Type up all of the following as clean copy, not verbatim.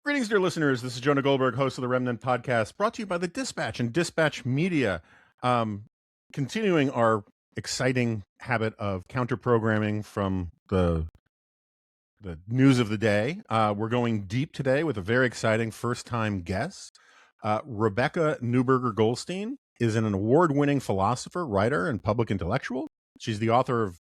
Greetings, dear listeners. This is Jonah Goldberg, host of the Remnant podcast, brought to you by the Dispatch and Dispatch Media. Continuing our exciting habit of counter-programming from the news of the day, we're going deep today with a very exciting first-time guest. Rebecca Newberger-Goldstein is an award-winning philosopher, writer, and public intellectual. She's the author of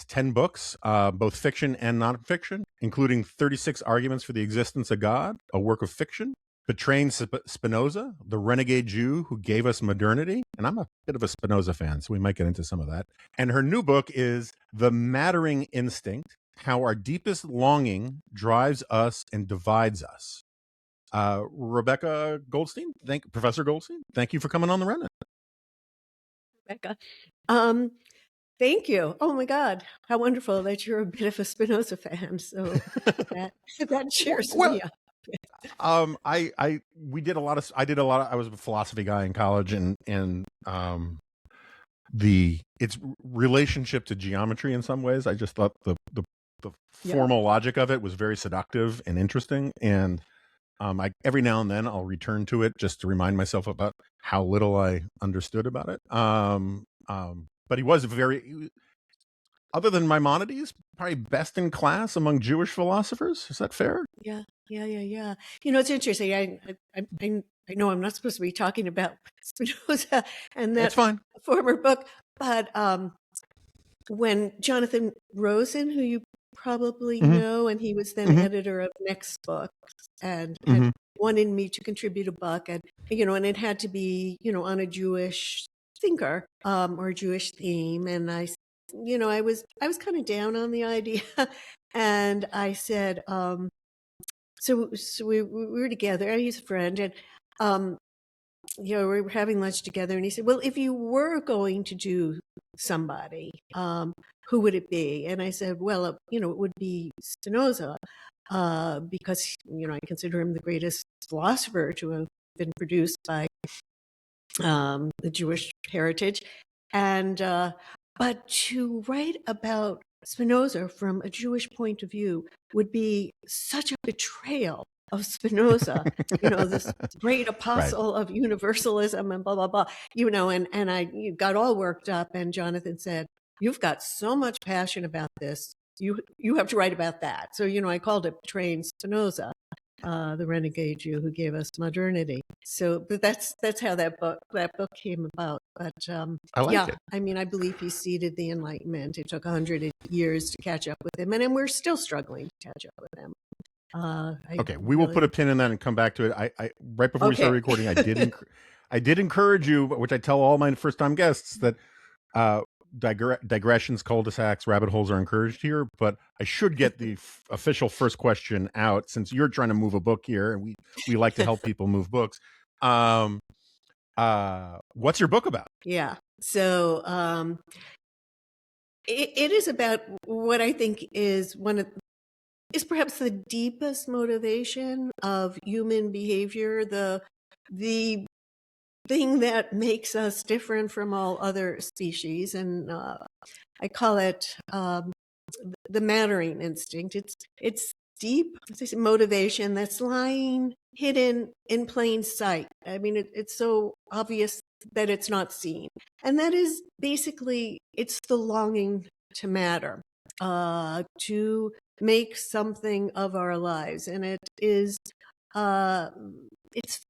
10 books, both fiction and nonfiction, including 36 Arguments for the Existence of God, a work of fiction, Betraying Spinoza, the Renegade Jew who gave us modernity. And I'm a bit of a Spinoza fan, so we might get into some of that. And her new book is The Mattering Instinct, How Our Deepest Longing Drives Us and Divides Us. Rebecca Goldstein, Professor Goldstein, thank you for coming on the Remnant. Rebecca. Thank you. Oh my God, how wonderful that you're a bit of a Spinoza fan. So that cheers me up. I did a lot of I was a philosophy guy in college, and its relationship to geometry in some ways, I just thought the formal logic of it was very seductive and interesting, and every now and then I'll return to it just to remind myself about how little I understood about it. But he was other than Maimonides, probably best in class among Jewish philosophers. Is that fair? Yeah. You know, it's interesting. I know I'm not supposed to be talking about Spinoza and that former book, but when Jonathan Rosen, who you probably know, and he was then editor of Next Books, and had wanted me to contribute a book, and it had to be on a Jewish thinker or a Jewish theme, and I was kind of down on the idea, and I said, so we were together. He's a friend, and we were having lunch together, and he said, "Well, if you were going to do somebody, who would it be?" And I said, "Well, it would be Spinoza, because I consider him the greatest philosopher to have been produced by the Jewish heritage, and but to write about Spinoza from a Jewish point of view would be such a betrayal of Spinoza, this great apostle of universalism and blah blah blah, and I got all worked up, and Jonathan said, "You've got so much passion about this, you have to write about that." So I called it Betraying Spinoza, the Renegade Jew who gave us modernity. So, but that's how that book came about. But I like it. I mean, I believe he seeded the Enlightenment. It took 100 years to catch up with him, and we're still struggling to catch up with him. We will put a pin in that and come back to it. I right before we started recording, I did encourage you, which I tell all my first-time guests, that digressions, cul-de-sacs, rabbit holes are encouraged here, but I should get the official first question out, since you're trying to move a book here, and we like to help people move books. What's your book about? Yeah. So it is about what I think is perhaps the deepest motivation of human behavior, the thing that makes us different from all other species, and I call it the mattering instinct. It's deep motivation that's lying hidden in plain sight. I mean, it's so obvious that it's not seen, and that is basically it's the longing to matter, to make something of our lives, and it is it's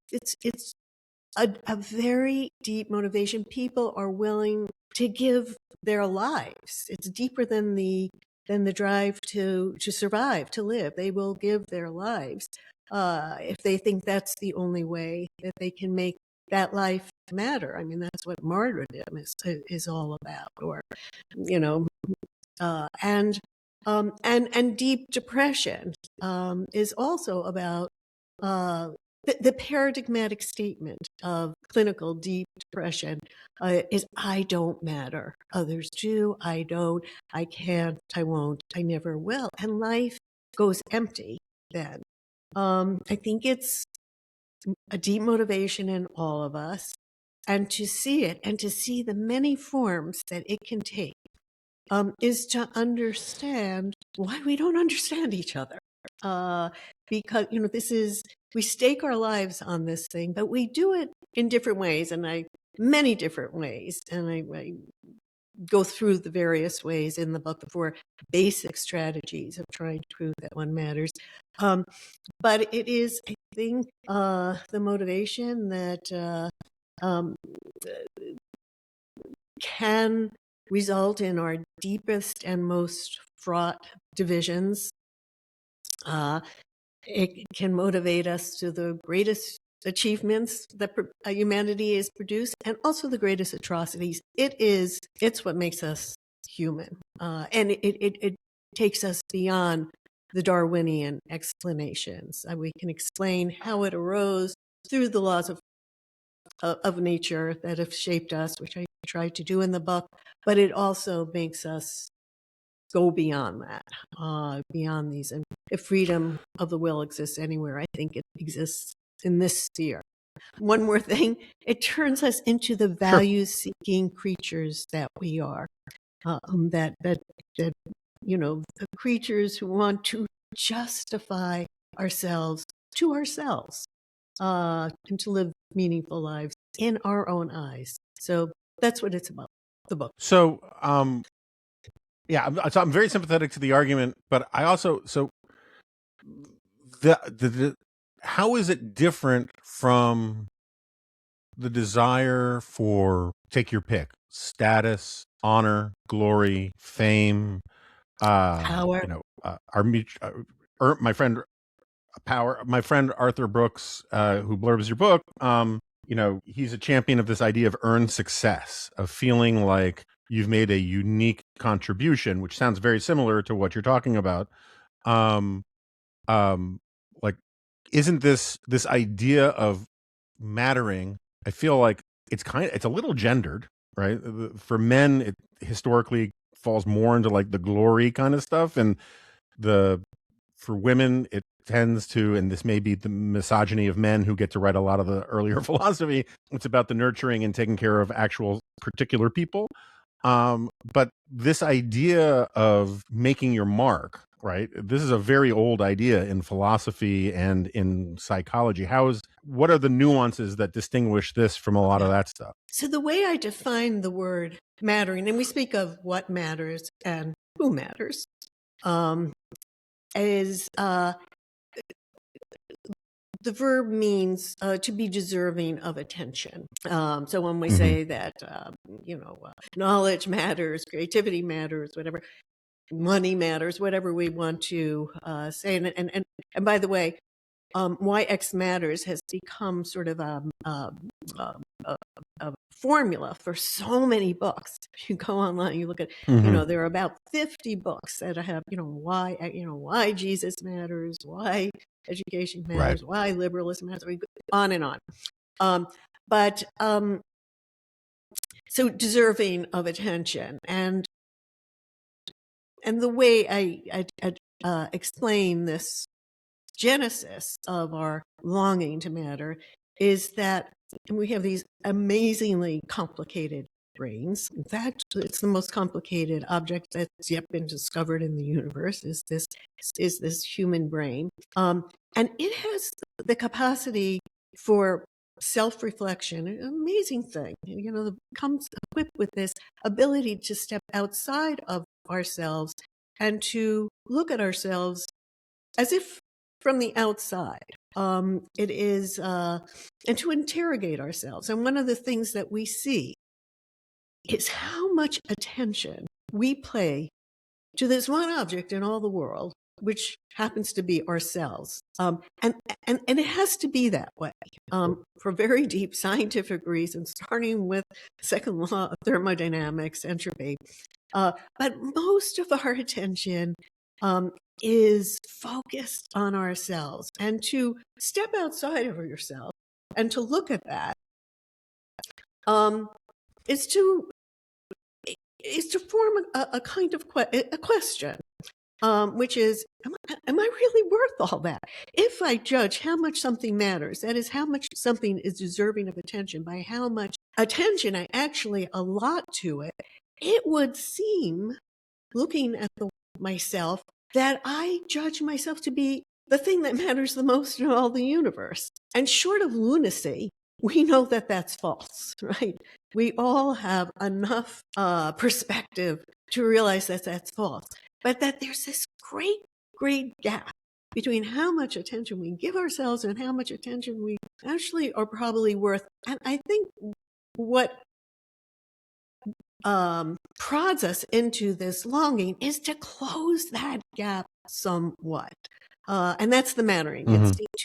a very deep motivation. People are willing to give their lives. It's deeper than the drive to survive, to live. They will give their lives if they think that's the only way that they can make that life matter. I mean, that's what martyrdom is all about, or and deep depression is also about the paradigmatic statement of clinical deep depression is I don't matter. Others do. I don't. I can't. I won't. I never will. And life goes empty then. I think it's a deep motivation in all of us, and to see it and to see the many forms that it can take is to understand why we don't understand each other. because, we stake our lives on this thing, but we do it in different ways, many different ways. And I go through the various ways in the book, the 4 basic strategies of trying to prove that one matters. But it is, I think, the motivation that can result in our deepest and most fraught divisions. It can motivate us to the greatest achievements that humanity has produced, and also the greatest atrocities. It's what makes us human, and it takes us beyond the Darwinian explanations. We can explain how it arose through the laws of nature that have shaped us, which I tried to do in the book, but it also makes us go beyond that, beyond these. And if freedom of the will exists anywhere, I think it exists in this sphere. One more thing, it turns us into the value-seeking creatures that we are. The creatures who want to justify ourselves to ourselves, and to live meaningful lives in our own eyes. So that's what it's about, the book. So, yeah, I'm very sympathetic to the argument, but I also, how is it different from the desire for, take your pick, status, honor, glory, fame, power? My friend Arthur Brooks, who blurbs your book, he's a champion of this idea of earned success, of feeling like you've made a unique contribution, which sounds very similar to what you're talking about. Like, isn't this idea of mattering? I feel like it's a little gendered, right? For men, it historically falls more into like the glory kind of stuff, and for women, it tends to, and this may be the misogyny of men who get to write a lot of the earlier philosophy. It's about the nurturing and taking care of actual particular people. But this idea of making your mark, right? This is a very old idea in philosophy and in psychology. What are the nuances that distinguish this from a lot of that stuff? So the way I define the word mattering, and we speak of what matters and who matters, is the verb means to be deserving of attention. So when we say that, knowledge matters, creativity matters, whatever, money matters, whatever we want to say. And by the way, why X matters has become sort of a formula for so many books. You go online, you look at, there are about 50 books that have, why Jesus matters, why education matters, why liberalism matters, on and on. So deserving of attention, and the way I explain this genesis of our longing to matter is that we have these amazingly complicated brains. In fact, it's the most complicated object that's yet been discovered in the universe is this human brain. And it has the capacity for self-reflection, an amazing thing. Comes equipped with this ability to step outside of ourselves and to look at ourselves as if from the outside. It is, and to interrogate ourselves. And one of the things that we see is how much attention we pay to this one object in all the world, which happens to be ourselves. And it has to be that way for very deep scientific reasons, starting with the second law of thermodynamics, entropy. But most of our attention is focused on ourselves, and to step outside of yourself and to look at that is to form a kind of a question, which is, am I really worth all that? If I judge how much something matters, that is, how much something is deserving of attention by how much attention I actually allot to it, it would seem, looking at myself, that I judge myself to be the thing that matters the most in all the universe. And short of lunacy, we know that that's false, right? We all have enough perspective to realize that that's false, but that there's this great, great gap between how much attention we give ourselves and how much attention we actually are probably worth. And I think what prods us into this longing is to close that gap somewhat. And that's the mattering instinct,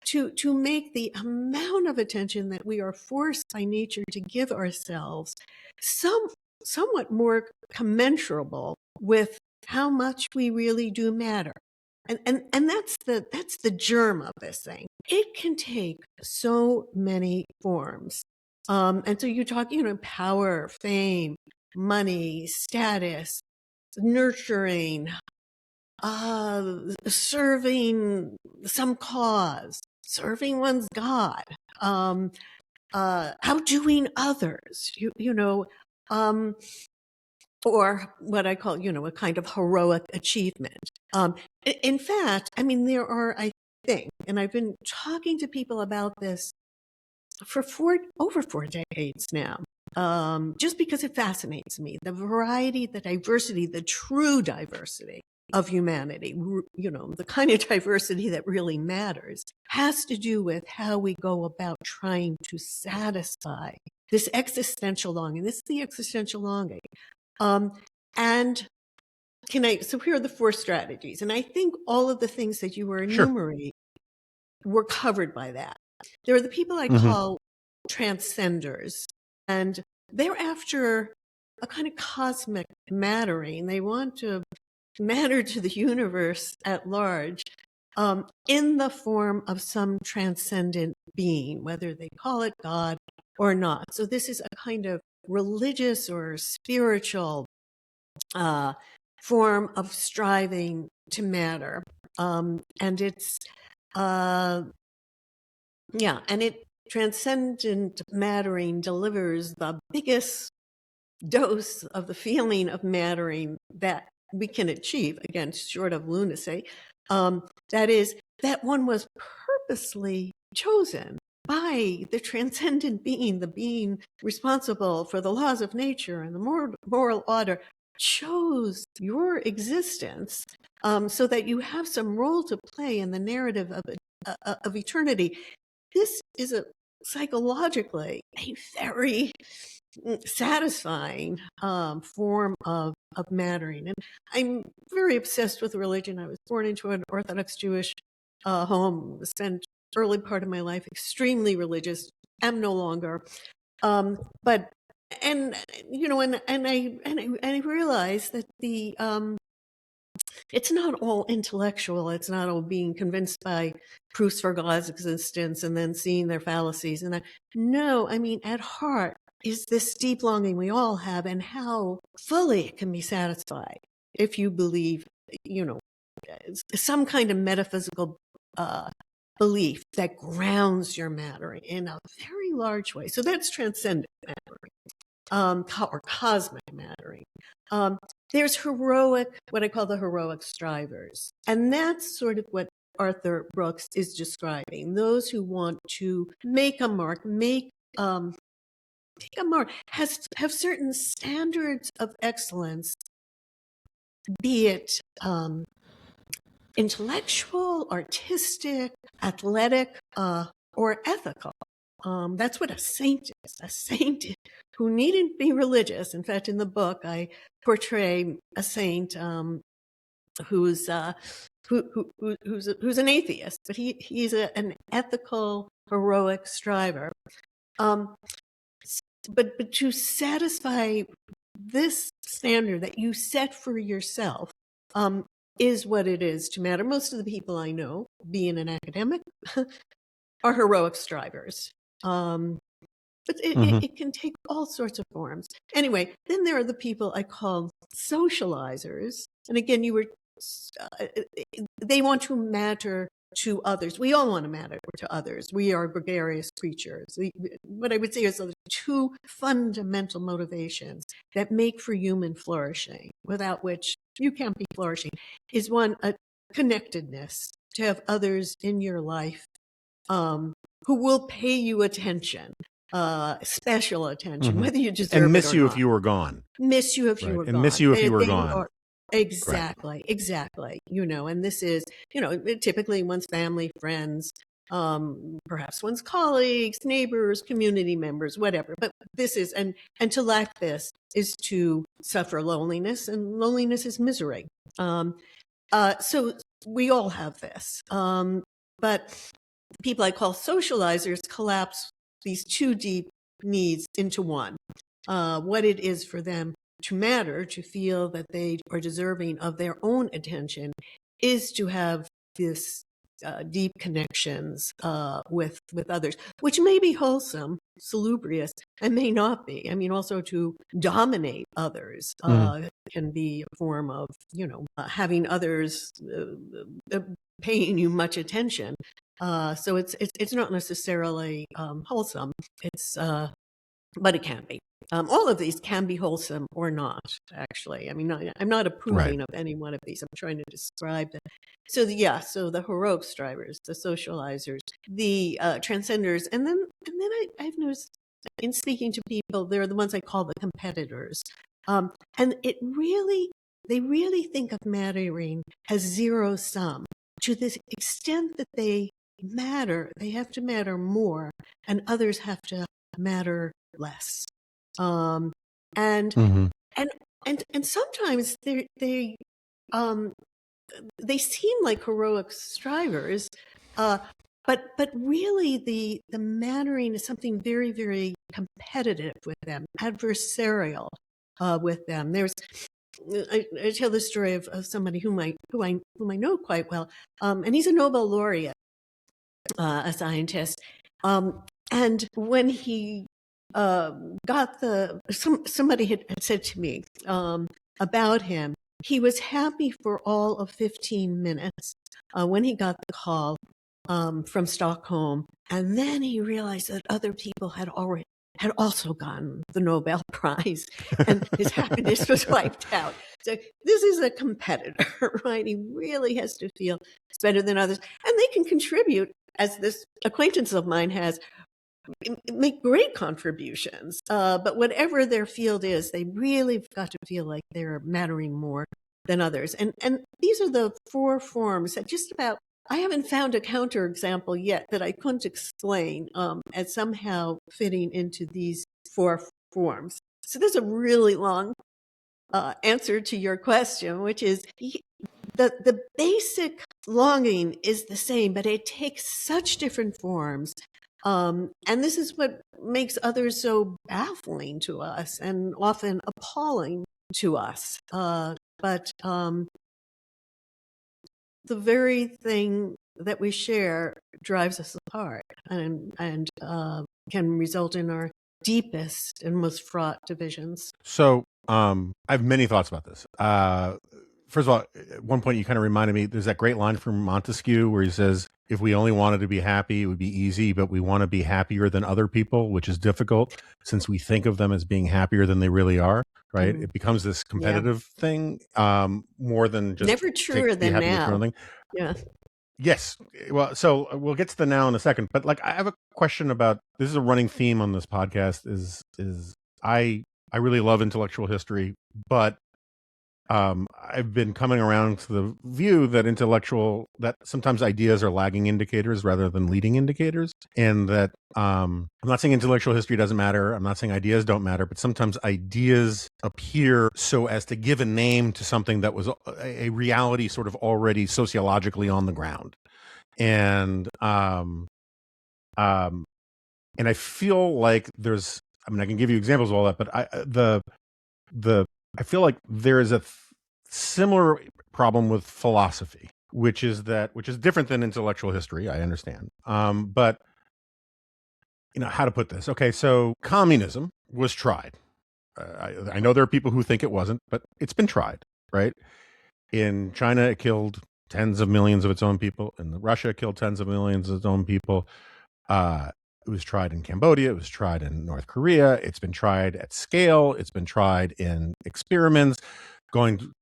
to make the amount of attention that we are forced by nature to give ourselves somewhat more commensurable with how much we really do matter. And that's the germ of this thing. It can take so many forms. And so you talk, power, fame, money, status, nurturing, serving some cause, serving one's God, outdoing others, or what I call, a kind of heroic achievement. In fact, there are, I think, and I've been talking to people about this for over 4 decades now, just because it fascinates me, the variety, the diversity, the true diversity of humanity, the kind of diversity that really matters, has to do with how we go about trying to satisfy this existential longing. This is the existential longing. And so here are the 4 strategies. And I think all of the things that you were enumerating were covered by that. There are the people I call transcenders, and they're after a kind of cosmic mattering. They want to matter to the universe at large in the form of some transcendent being, whether they call it God or not. So this is a kind of religious or spiritual form of striving to matter. And it's, transcendent mattering delivers the biggest dose of the feeling of mattering that we can achieve, again, short of lunacy. That is, that one was purposely chosen by the transcendent being, the being responsible for the laws of nature and the moral order, chose your existence so that you have some role to play in the narrative of eternity. This is psychologically a very satisfying form of mattering. And I'm very obsessed with religion. I was born into an Orthodox Jewish home, spent early part of my life extremely religious. Am no longer. But I realized that it's not all intellectual. It's not all being convinced by proofs for God's existence and then seeing their fallacies. And no, at heart is this deep longing we all have, and how fully it can be satisfied if you believe, some kind of metaphysical belief that grounds your mattering in a very large way. So that's transcendent mattering, or cosmic mattering. There's what I call the heroic strivers. And that's sort of what Arthur Brooks is describing. Those who want to make a mark, have certain standards of excellence, be it intellectual, artistic, athletic, or ethical. That's what a saint is. A saint who needn't be religious. In fact, in the book, I portray a saint who's an atheist, but he's an ethical, heroic striver. But to satisfy this standard that you set for yourself is what it is to matter. Most of the people I know, being an academic, are heroic strivers. But it can take all sorts of forms. Anyway, then there are the people I call socializers. And again, they want to matter to others. We all want to matter to others. We are gregarious creatures. What I would say is the 2 fundamental motivations that make for human flourishing, without which you can't be flourishing, is one, a connectedness, to have others in your life who will pay you attention, special attention, whether you deserve it or not. And miss you if you were gone. Miss you if you were gone. And miss you if you were gone. Exactly. And this is, typically one's family, friends, perhaps one's colleagues, neighbors, community members, whatever. But this is, and to lack this is to suffer loneliness, and loneliness is misery. So we all have this. But people I call socializers collapse these two deep needs into one. What it is for them to matter, to feel that they are deserving of their own attention, is to have this deep connections with others, which may be wholesome, salubrious, and may not be. I mean, also to dominate others can be a form of, having others paying you much attention. So it's not necessarily wholesome. But it can be. All of these can be wholesome or not, actually. I mean, I'm not approving of any one of these. I'm trying to describe them. So the heroic strivers, the socializers, the transcenders, and then I've noticed in speaking to people, they're the ones I call the competitors. And they really think of mattering as zero sum, to the extent that they matter. They have to matter more, and others have to matter less. And sometimes they seem like heroic strivers, but really the mattering is something very, very competitive with them, adversarial with them. There's I tell the story of somebody whom I know quite well, and he's a Nobel laureate, a scientist. And when he got somebody had said to me about him, he was happy for all of 15 minutes when he got the call from Stockholm, and then he realized that other people had also gotten the Nobel Prize, and his happiness was wiped out. So this is a competitor, right? He really has to feel it's better than others, and they can contribute, as this acquaintance of mine has, make great contributions. But whatever their field is, they really have got to feel like they're mattering more than others. And these are the four forms that just about, I haven't found a counterexample yet that I couldn't explain as somehow fitting into these four forms. So there's a really long answer to your question, which is the basic longing is the same, but it takes such different forms. And this is what makes others so baffling to us and often appalling to us. But the very thing that we share drives us apart and can result in our deepest and most fraught divisions. So I have many thoughts about this. First of all, at one point you kind of reminded me, there's that great line from Montesquieu where he says, if we only wanted to be happy, it would be easy, but we want to be happier than other people, which is difficult since we think of them as being happier than they really are, right? It becomes this competitive thing more than just never truer than now. Yeah. Yes. Well, so we'll get to the now in a second, but like I have a question about, this is a running theme on this podcast, is I really love intellectual history, but I've been coming around to the view that sometimes ideas are lagging indicators rather than leading indicators. And that I'm not saying intellectual history doesn't matter. I'm not saying ideas don't matter, but sometimes ideas appear so as to give a name to something that was a reality sort of already sociologically on the ground. And I feel like I can give you examples of all that, but I feel like there is a similar problem with philosophy, which is different than intellectual history. I understand, but how to put this? Okay, so communism was tried. I know there are people who think it wasn't, but it's been tried, right? In China, it killed tens of millions of its own people. In Russia, it killed tens of millions of its own people. It was tried in Cambodia. It was tried in North Korea. It's been tried at scale. It's been tried in experiments.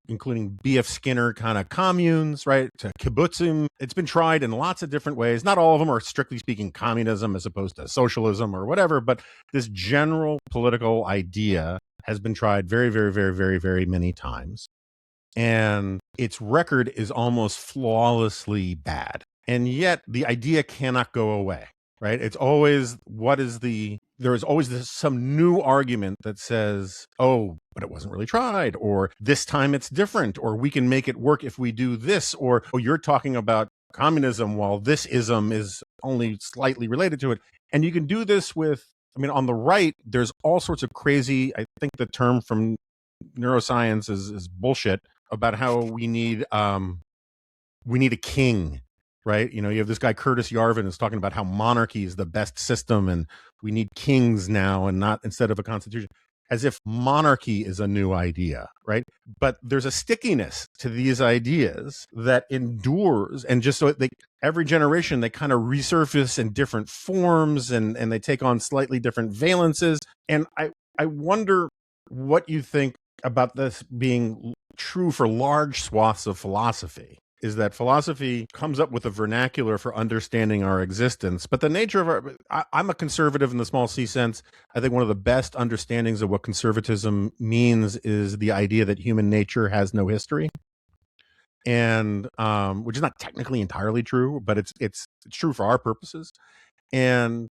including B.F. Skinner kind of communes, right, to kibbutzim. It's been tried in lots of different ways. Not all of them are, strictly speaking, communism as opposed to socialism or whatever, but this general political idea has been tried very, very, very, very, very many times. And its record is almost flawlessly bad. And yet the idea cannot go away, right? It's always, there is always some new argument that says, oh, but it wasn't really tried, or this time it's different, or we can make it work if we do this, or oh, you're talking about communism while this ism is only slightly related to it. And you can do this with, on the right, there's all sorts of crazy, I think the term from neuroscience is bullshit, about how we need a king, right? You have this guy Curtis Yarvin is talking about how monarchy is the best system and we need kings now and not instead of a constitution, as if monarchy is a new idea, right? But there's a stickiness to these ideas that endures, and just so every generation they kind of resurface in different forms and they take on slightly different valences. And I wonder what you think about this being true for large swaths of philosophy. Is that philosophy comes up with a vernacular for understanding our existence, but the nature of I'm a conservative in the small c sense. I think one of the best understandings of what conservatism means is the idea that human nature has no history, and which is not technically entirely true, but it's true for our purposes. And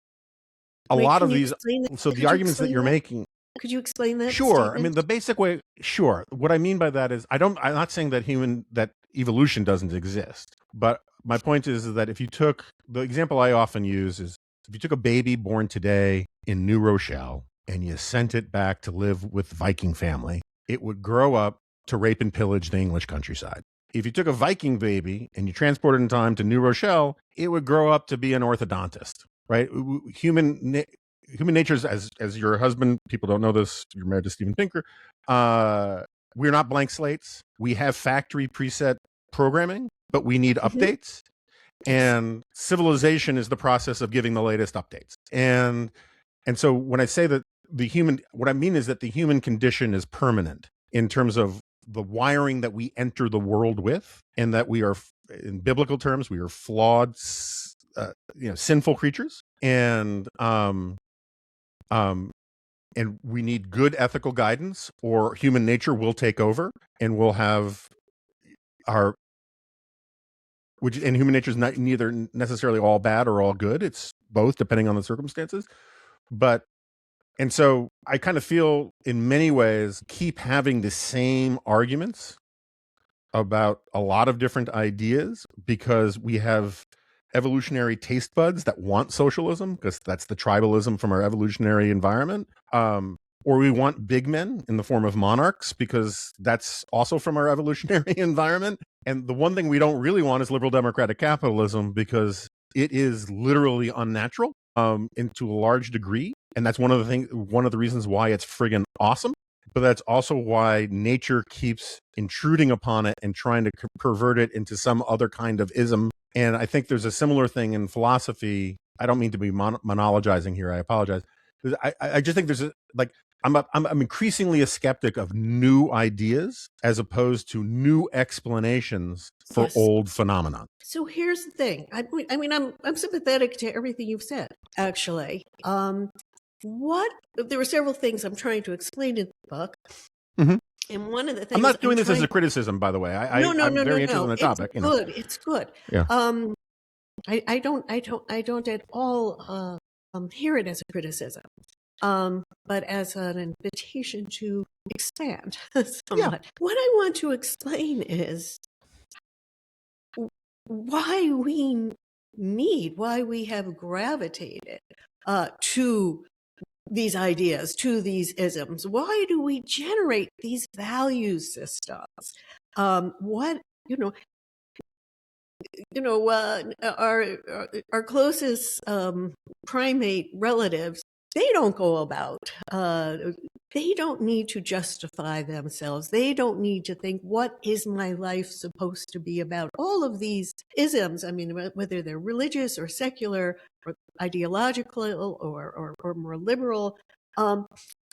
a lot of these, so the arguments that you're making. Could you explain that? Sure. Statement? The basic way, sure. What I mean by that is I'm not saying that evolution doesn't exist. But my point is that if you took, the example I often use is, if you took a baby born today in New Rochelle and you sent it back to live with Viking family, it would grow up to rape and pillage the English countryside. If you took a Viking baby and you transported it in time to New Rochelle, it would grow up to be an orthodontist, right? Human nature is, as your husband, people don't know this, you're married to Steven Pinker, we're not blank slates. We have factory preset programming, but we need updates. And civilization is the process of giving the latest updates. And so when I say that what I mean is that the human condition is permanent in terms of the wiring that we enter the world with, and that we are, in biblical terms, we are flawed, sinful creatures. And we need good ethical guidance, or human nature will take over, and we'll have and human nature is neither necessarily all bad or all good. It's both, depending on the circumstances. And so I kind of feel, in many ways, keep having the same arguments about a lot of different ideas, because we have evolutionary taste buds that want socialism, because that's the tribalism from our evolutionary environment, or we want big men in the form of monarchs, because that's also from our evolutionary environment. And the one thing we don't really want is liberal democratic capitalism, because it is literally unnatural into a large degree, and that's one of the reasons why it's friggin' awesome. But that's also why nature keeps intruding upon it and trying to pervert it into some other kind of ism. And I think there's a similar thing in philosophy. I don't mean to be monologizing here. I apologize. I just think I'm increasingly a skeptic of new ideas as opposed to new explanations for old phenomena. So here's the thing. I'm sympathetic to everything you've said, actually. There were several things I'm trying to explain in the book. Mm-hmm. And one of the things, I'm not doing this as a criticism, by the way. I'm very interested in the topic. It's good. It's good. Yeah. I don't at all hear it as a criticism, but as an invitation to expand somewhat. Yeah. What I want to explain is why we have gravitated to these ideas, to these isms. Why do we generate these value systems? Our closest primate relatives, they don't go about, they don't need to justify themselves. They don't need to think, what is my life supposed to be about? All of these isms, whether they're religious or secular or ideological or more liberal,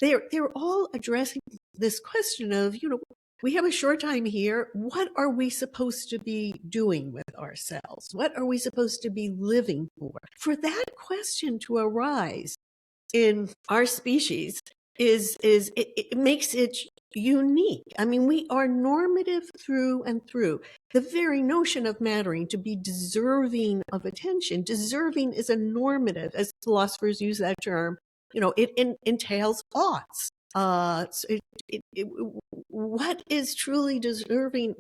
they're all addressing this question of, we have a short time here. What are we supposed to be doing with ourselves? What are we supposed to be living for? For that question to arise in our species it makes it unique. I mean, we are normative through and through. The very notion of mattering, to be deserving of attention, deserving is a normative, as philosophers use that term. It entails thoughts. What is truly deserving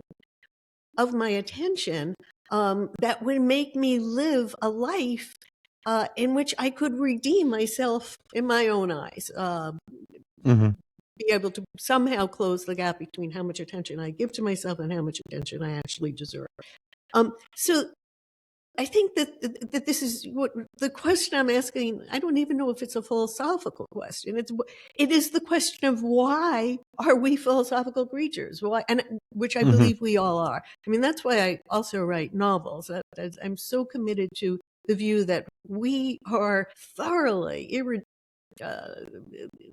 of my attention that would make me live a life in which I could redeem myself in my own eyes, be able to somehow close the gap between how much attention I give to myself and how much attention I actually deserve. So I think that this is what the question I'm asking. I don't even know if it's a philosophical question. It is the question of why are we philosophical creatures? Why, and which I believe we all are. I mean, that's why I also write novels. I'm so committed to the view that we are thoroughly,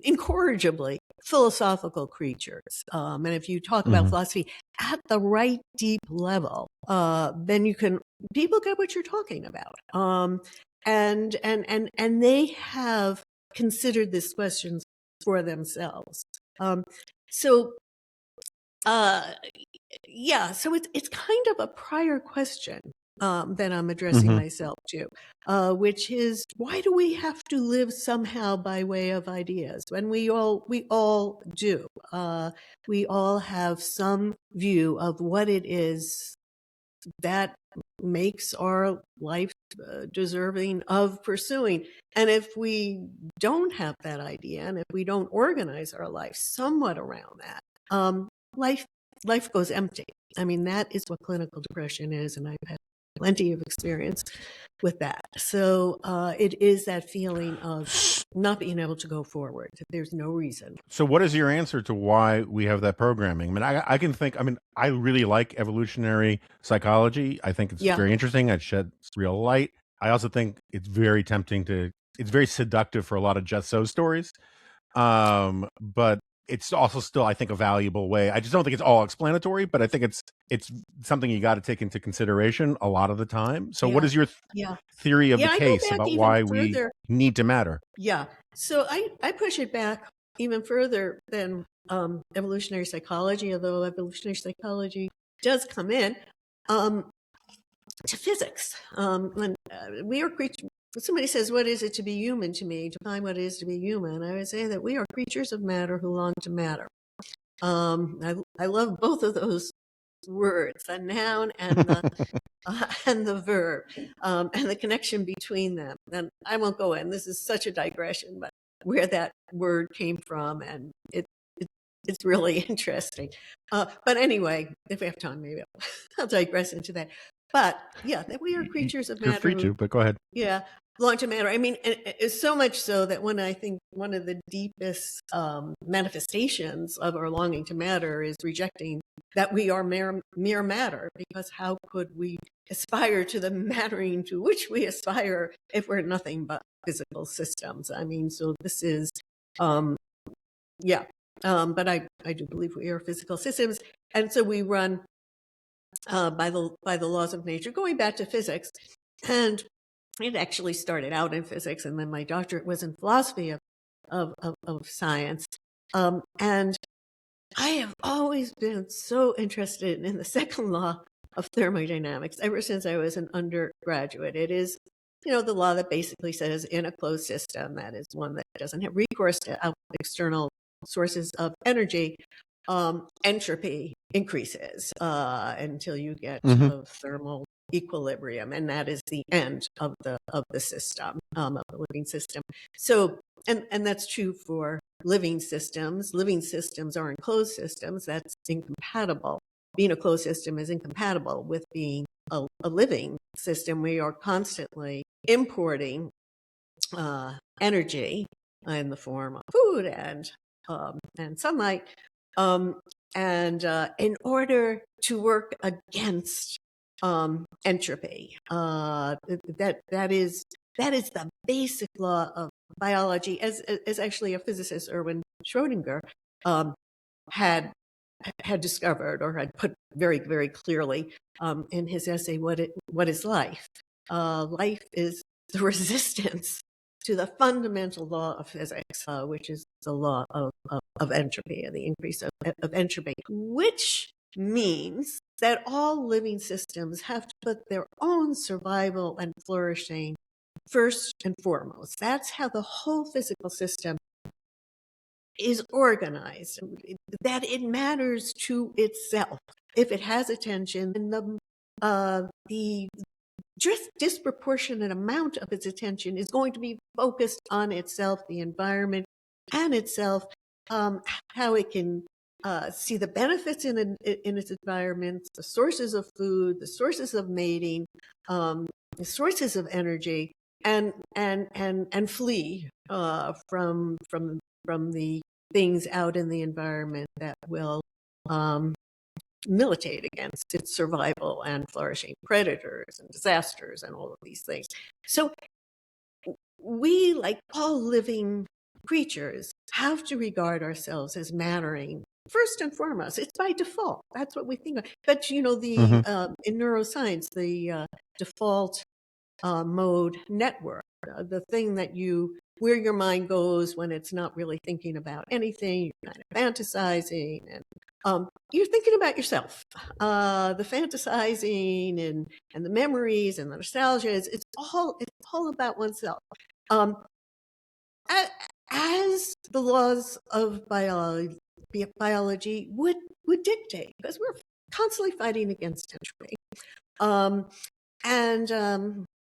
incorrigibly philosophical creatures. And if you talk about philosophy at the right deep level, then people get what you're talking about. And they have considered these questions for themselves. So it's kind of a prior question that I'm addressing myself to, which is, why do we have to live somehow by way of ideas when we all do? We all have some view of what it is that makes our life deserving of pursuing. And if we don't have that idea, and if we don't organize our life somewhat around that, life goes empty. I mean, that is what clinical depression is, and I've had plenty of experience with that. So it is that feeling of not being able to go forward. There's no reason. So what is your answer to why we have that programming? I mean, I can think, I really like evolutionary psychology. I think it's very interesting. It sheds real light. I also think it's very tempting it's very seductive for a lot of just so stories. But it's also still, I think, a valuable way. I just don't think it's all explanatory, but I think it's something you got to take into consideration a lot of the time. So what is your theory of the case about why we need to matter? Yeah. So I push it back even further than evolutionary psychology, although evolutionary psychology does come in to physics. When we are creatures. Somebody says, what is it to be human to me? Define what it is to be human. I would say that we are creatures of matter who long to matter. I love both of those words, the noun and the verb, and the connection between them. And I won't go in. This is such a digression, but where that word came from, and it's really interesting. But anyway, if we have time, maybe I'll digress into that. But yeah, that we are creatures of matter. You're free to, but go ahead. Yeah, long to matter. I mean, it's so much so that when I think one of the deepest manifestations of our longing to matter is rejecting that we are mere matter, because how could we aspire to the mattering to which we aspire if we're nothing but physical systems? I mean, so this is, but I do believe we are physical systems, and so we run by the laws of nature, going back to physics. And it actually started out in physics, and then my doctorate was in philosophy of science. And I have always been so interested in the second law of thermodynamics ever since I was an undergraduate. It is, the law that basically says in a closed system, that is one that doesn't have recourse to external sources of energy, entropy increases until you get to thermal equilibrium, and that is the end of the system, of the living system. So, and that's true for living systems. Living systems are enclosed systems. That's incompatible. Being a closed system is incompatible with being a living system. We are constantly importing energy in the form of food and sunlight, and in order to work against entropy. That is the basic law of biology, as actually a physicist, Erwin Schrödinger, had had discovered or had put very, very clearly in his essay, What is Life? Life is the resistance to the fundamental law of physics, which is the law of entropy, and the increase of entropy, which means that all living systems have to put their own survival and flourishing first and foremost. That's how the whole physical system is organized, that it matters to itself. If it has attention, then the disproportionate amount of its attention is going to be focused on itself, the environment, and itself, how it can see the benefits in its environment, the sources of food, the sources of mating, the sources of energy, and flee from the things out in the environment that will militate against its survival and flourishing, predators and disasters and all of these things. So we, like all living creatures, have to regard ourselves as mattering first and foremost. It's by default. That's what we think of. But, you know, in neuroscience, the default mode network, the thing that where your mind goes when it's not really thinking about anything, you're kind of fantasizing, and you're thinking about yourself. The fantasizing and the memories and the nostalgia, it's all about oneself. As the laws of biology would dictate, because we're constantly fighting against entropy.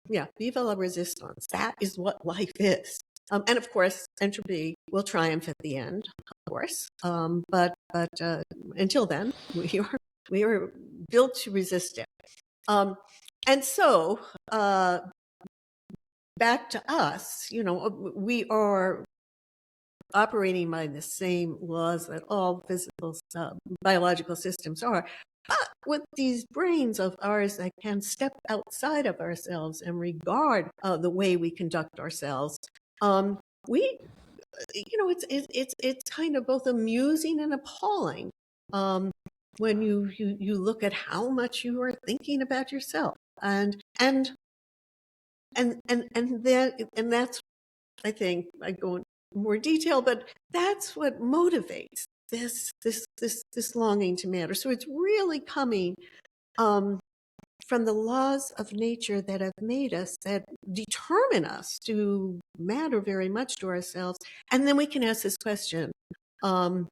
Yeah, viva la resistance. That is what life is. And of course, entropy will triumph at the end, of course. But until then, we are built to resist it. And so, back to us, you know, we are operating by the same laws that all physical, biological systems are. But with these brains of ours that can step outside of ourselves and regard the way we conduct ourselves, we, you know, it's kind of both amusing and appalling when you look at how much you are thinking about yourself, and that's, I think, I go in more detail, but that's what motivates this longing to matter. So it's really coming from the laws of nature that have made us, that determine us to matter very much to ourselves. And then we can ask this question, but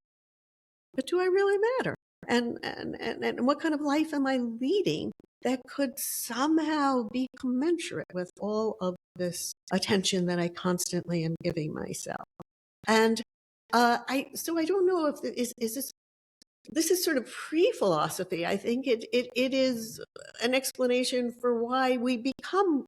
do I really matter? And what kind of life am I leading that could somehow be commensurate with all of this attention that I constantly am giving myself? And so I don't know if this is sort of pre-philosophy. I think it is an explanation for why we become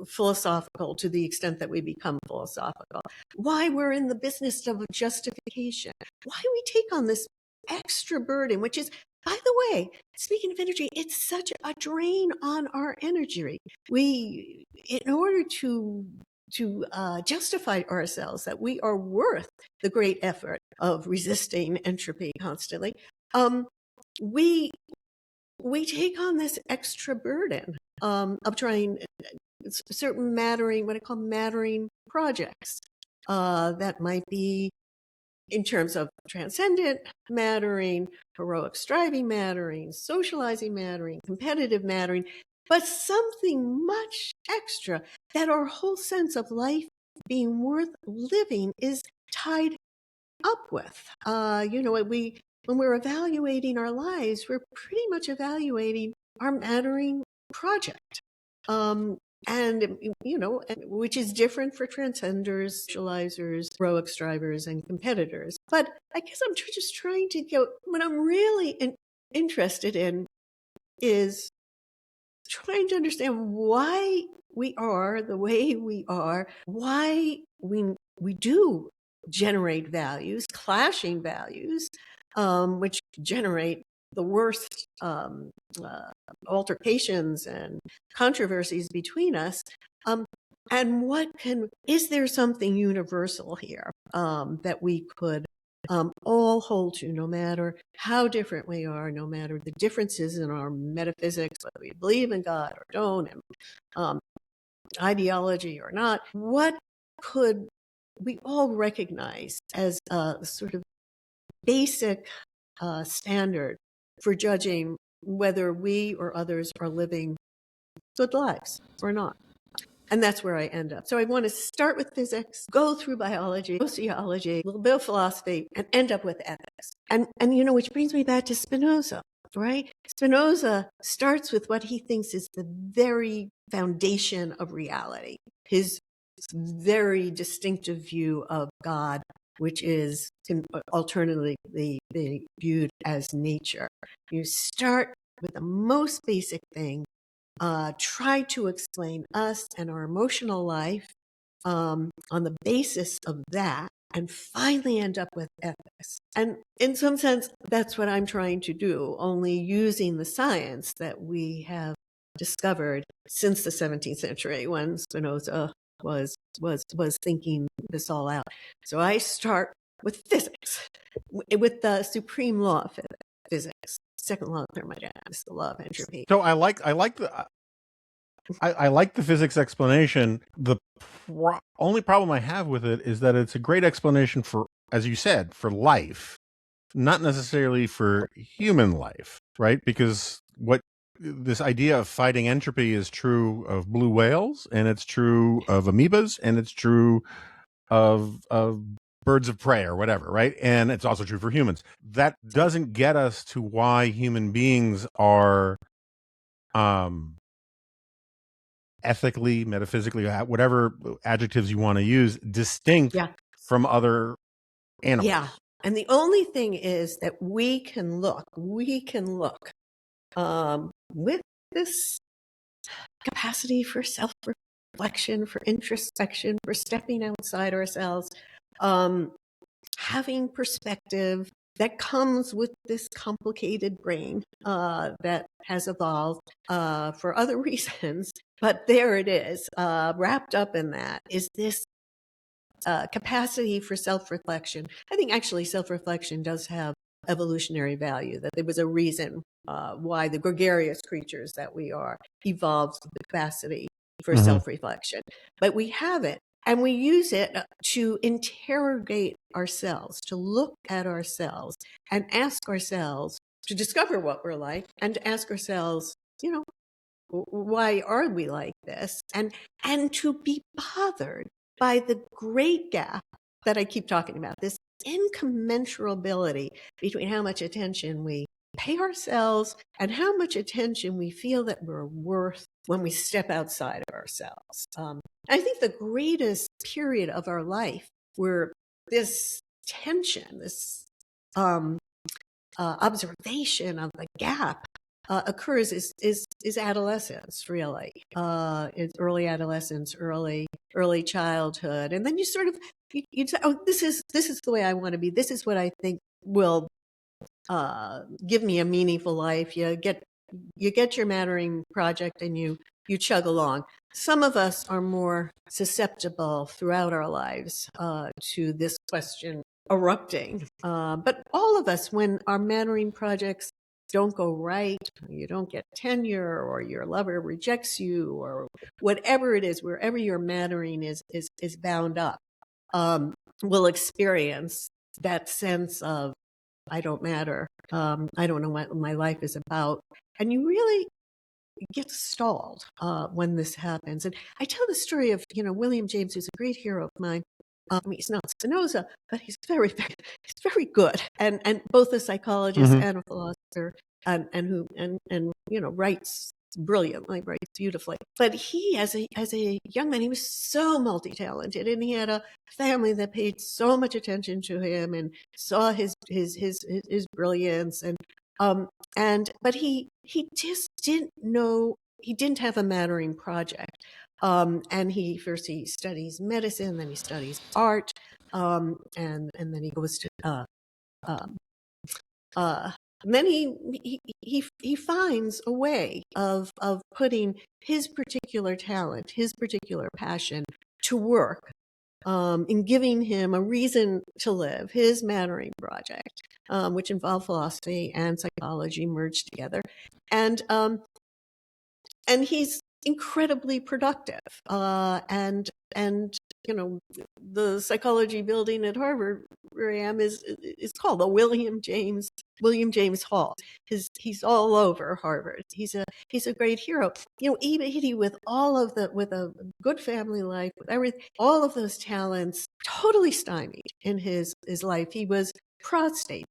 philosophical, to the extent that we become philosophical, why we're in the business of justification, why we take on this extra burden, which is, by the way, speaking of energy, it's such a drain on our energy. We, in order to justify ourselves that we are worth the great effort of resisting entropy constantly, we take on this extra burden of trying certain mattering, what I call mattering projects, that might be in terms of transcendent mattering, heroic striving mattering, socializing mattering, competitive mattering, but something much extra, that our whole sense of life being worth living is tied up with. You know, when we're evaluating our lives, we're pretty much evaluating our mattering project. And, you know, which is different for transcenders, socializers, heroic strivers, and competitors. But I guess I'm just trying to go, what I'm really interested in is trying to understand why we are the way we are, why we do generate values, clashing values, which generate the worst altercations and controversies between us. And is there something universal here that we could all hold true, no matter how different we are, no matter the differences in our metaphysics, whether we believe in God or don't, and ideology or not. What could we all recognize as a sort of basic standard for judging whether we or others are living good lives or not? And that's where I end up. So I want to start with physics, go through biology, sociology, a little bit of philosophy, and end up with ethics. And which brings me back to Spinoza, right? Spinoza starts with what he thinks is the very foundation of reality, his very distinctive view of God, which is alternatively viewed as nature. You start with the most basic thing, try to explain us and our emotional life on the basis of that, and finally end up with ethics. And in some sense, that's what I'm trying to do, only using the science that we have discovered since the 17th century, when Spinoza was thinking this all out. So I start with physics, with the supreme law of physics. Second law of thermodynamics, the law of entropy. So I like the physics explanation. The only problem I have with it is that it's a great explanation for, as you said, for life, not necessarily for human life, right? Because what this idea of fighting entropy is true of blue whales, and it's true of amoebas, and it's true of birds of prey or whatever, right? And it's also true for humans. That doesn't get us to why human beings are ethically, metaphysically, whatever adjectives you want to use, distinct from other animals. Yeah. And the only thing is that we can look with this capacity for self-reflection, for introspection, for stepping outside ourselves, having perspective that comes with this complicated brain that has evolved for other reasons. But there it is, wrapped up in that is this capacity for self-reflection. I think actually self-reflection does have evolutionary value, that there was a reason why the gregarious creatures that we are evolved the capacity for self-reflection. But we have it, and we use it to interrogate ourselves, to look at ourselves and ask ourselves, to discover what we're like, and to ask ourselves, why are we like this? And to be bothered by the great gap that I keep talking about, this incommensurability between how much attention we pay ourselves and how much attention we feel that we're worth when we step outside of ourselves. I think the greatest period of our life where this tension, this observation of the gap occurs is adolescence, really. It's early adolescence, early childhood, and then you sort of you say, oh, this is the way I want to be. This is what I think will give me a meaningful life. You get your mattering project and you chug along. Some of us are more susceptible throughout our lives to this question erupting. But all of us, when our mattering projects don't go right, you don't get tenure, or your lover rejects you, or whatever it is, wherever your mattering is bound up, will experience that sense of, I don't matter. I don't know what my life is about. And you really get stalled when this happens. And I tell the story of, William James, who's a great hero of mine. He's not Spinoza, but he's very good, and both a psychologist and a philosopher, and writes brilliantly, writes beautifully. But he, as a young man, he was so multi-talented, and he had a family that paid so much attention to him and saw his brilliance, but he just didn't know. He didn't have a mattering project. And he studies medicine, then he studies art, and then he goes to and then he finds a way of putting his particular talent, his particular passion to work in giving him a reason to live, his Mattering project, which involved philosophy and psychology merged together. And he's incredibly productive. And the psychology building at Harvard, where I am, is called the William James Hall. He's all over Harvard. He's a great hero. Even with a good family life, with everything, all of those talents totally stymied in his life. He was prostrate.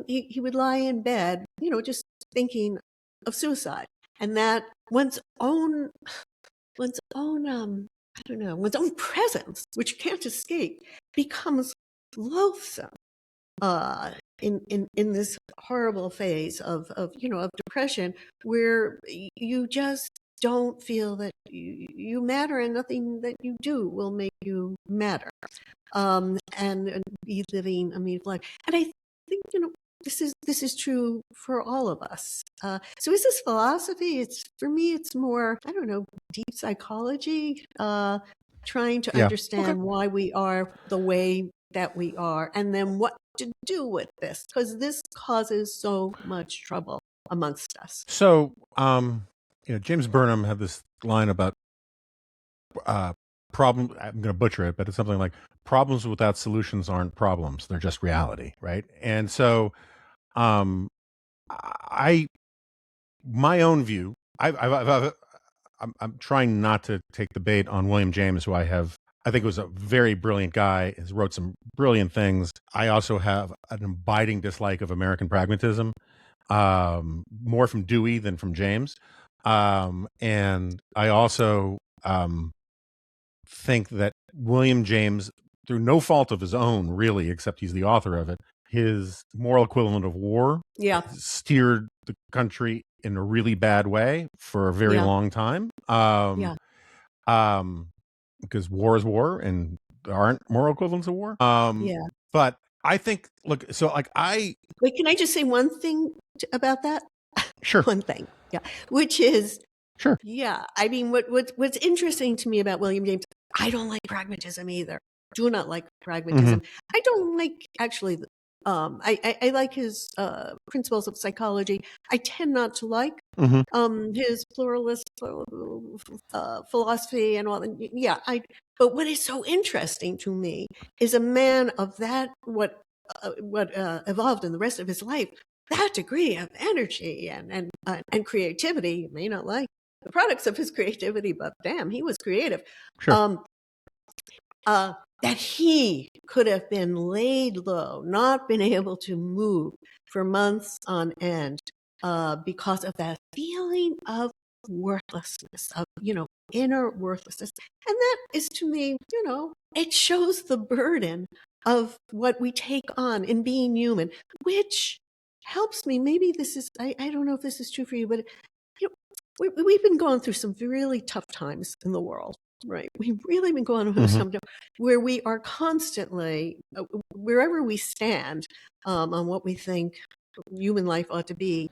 He would lie in bed, just thinking of suicide. And that one's own presence, which you can't escape, becomes loathsome in this horrible phase of depression, where you just don't feel that you matter, and nothing that you do will make you matter, and be living a meaningful life. And I think this is true for all of us. So is this philosophy? For me, it's more, I don't know, deep psychology, trying to understand why we are the way that we are, and then what to do with this, because this causes so much trouble amongst us. So, James Burnham had this line about problem. I'm going to butcher it, but it's something like, problems without solutions aren't problems; they're just reality, right? And so, my own view, I'm trying not to take the bait on William James, who I think was a very brilliant guy, has wrote some brilliant things. I also have an abiding dislike of American pragmatism, more from Dewey than from James. And I also think that William James, through no fault of his own, really, except he's the author of it, his moral equivalent of war steered the country in a really bad way for a very long time. Because war is war, and there aren't moral equivalents of war. But I think, look, so like Wait, can I just say one thing about that? Sure. One thing, which is, sure. Yeah, I mean, what's interesting to me about William James, I don't like pragmatism either. Do not like pragmatism. I don't like, actually, I like his principles of psychology. I tend not to like his pluralist philosophy and all that. But what is so interesting to me is a man of that, what evolved in the rest of his life, that degree of energy and creativity. You may not like the products of his creativity, but damn, he was creative. Sure. That he could have been laid low, not been able to move for months on end, because of that feeling of worthlessness, of inner worthlessness. And that is, to me, it shows the burden of what we take on in being human, which helps me. Maybe this is, I don't know if this is true for you, but we've been going through some really tough times in the world, right? We've really been going through some where we are constantly, wherever we stand on what we think human life ought to be,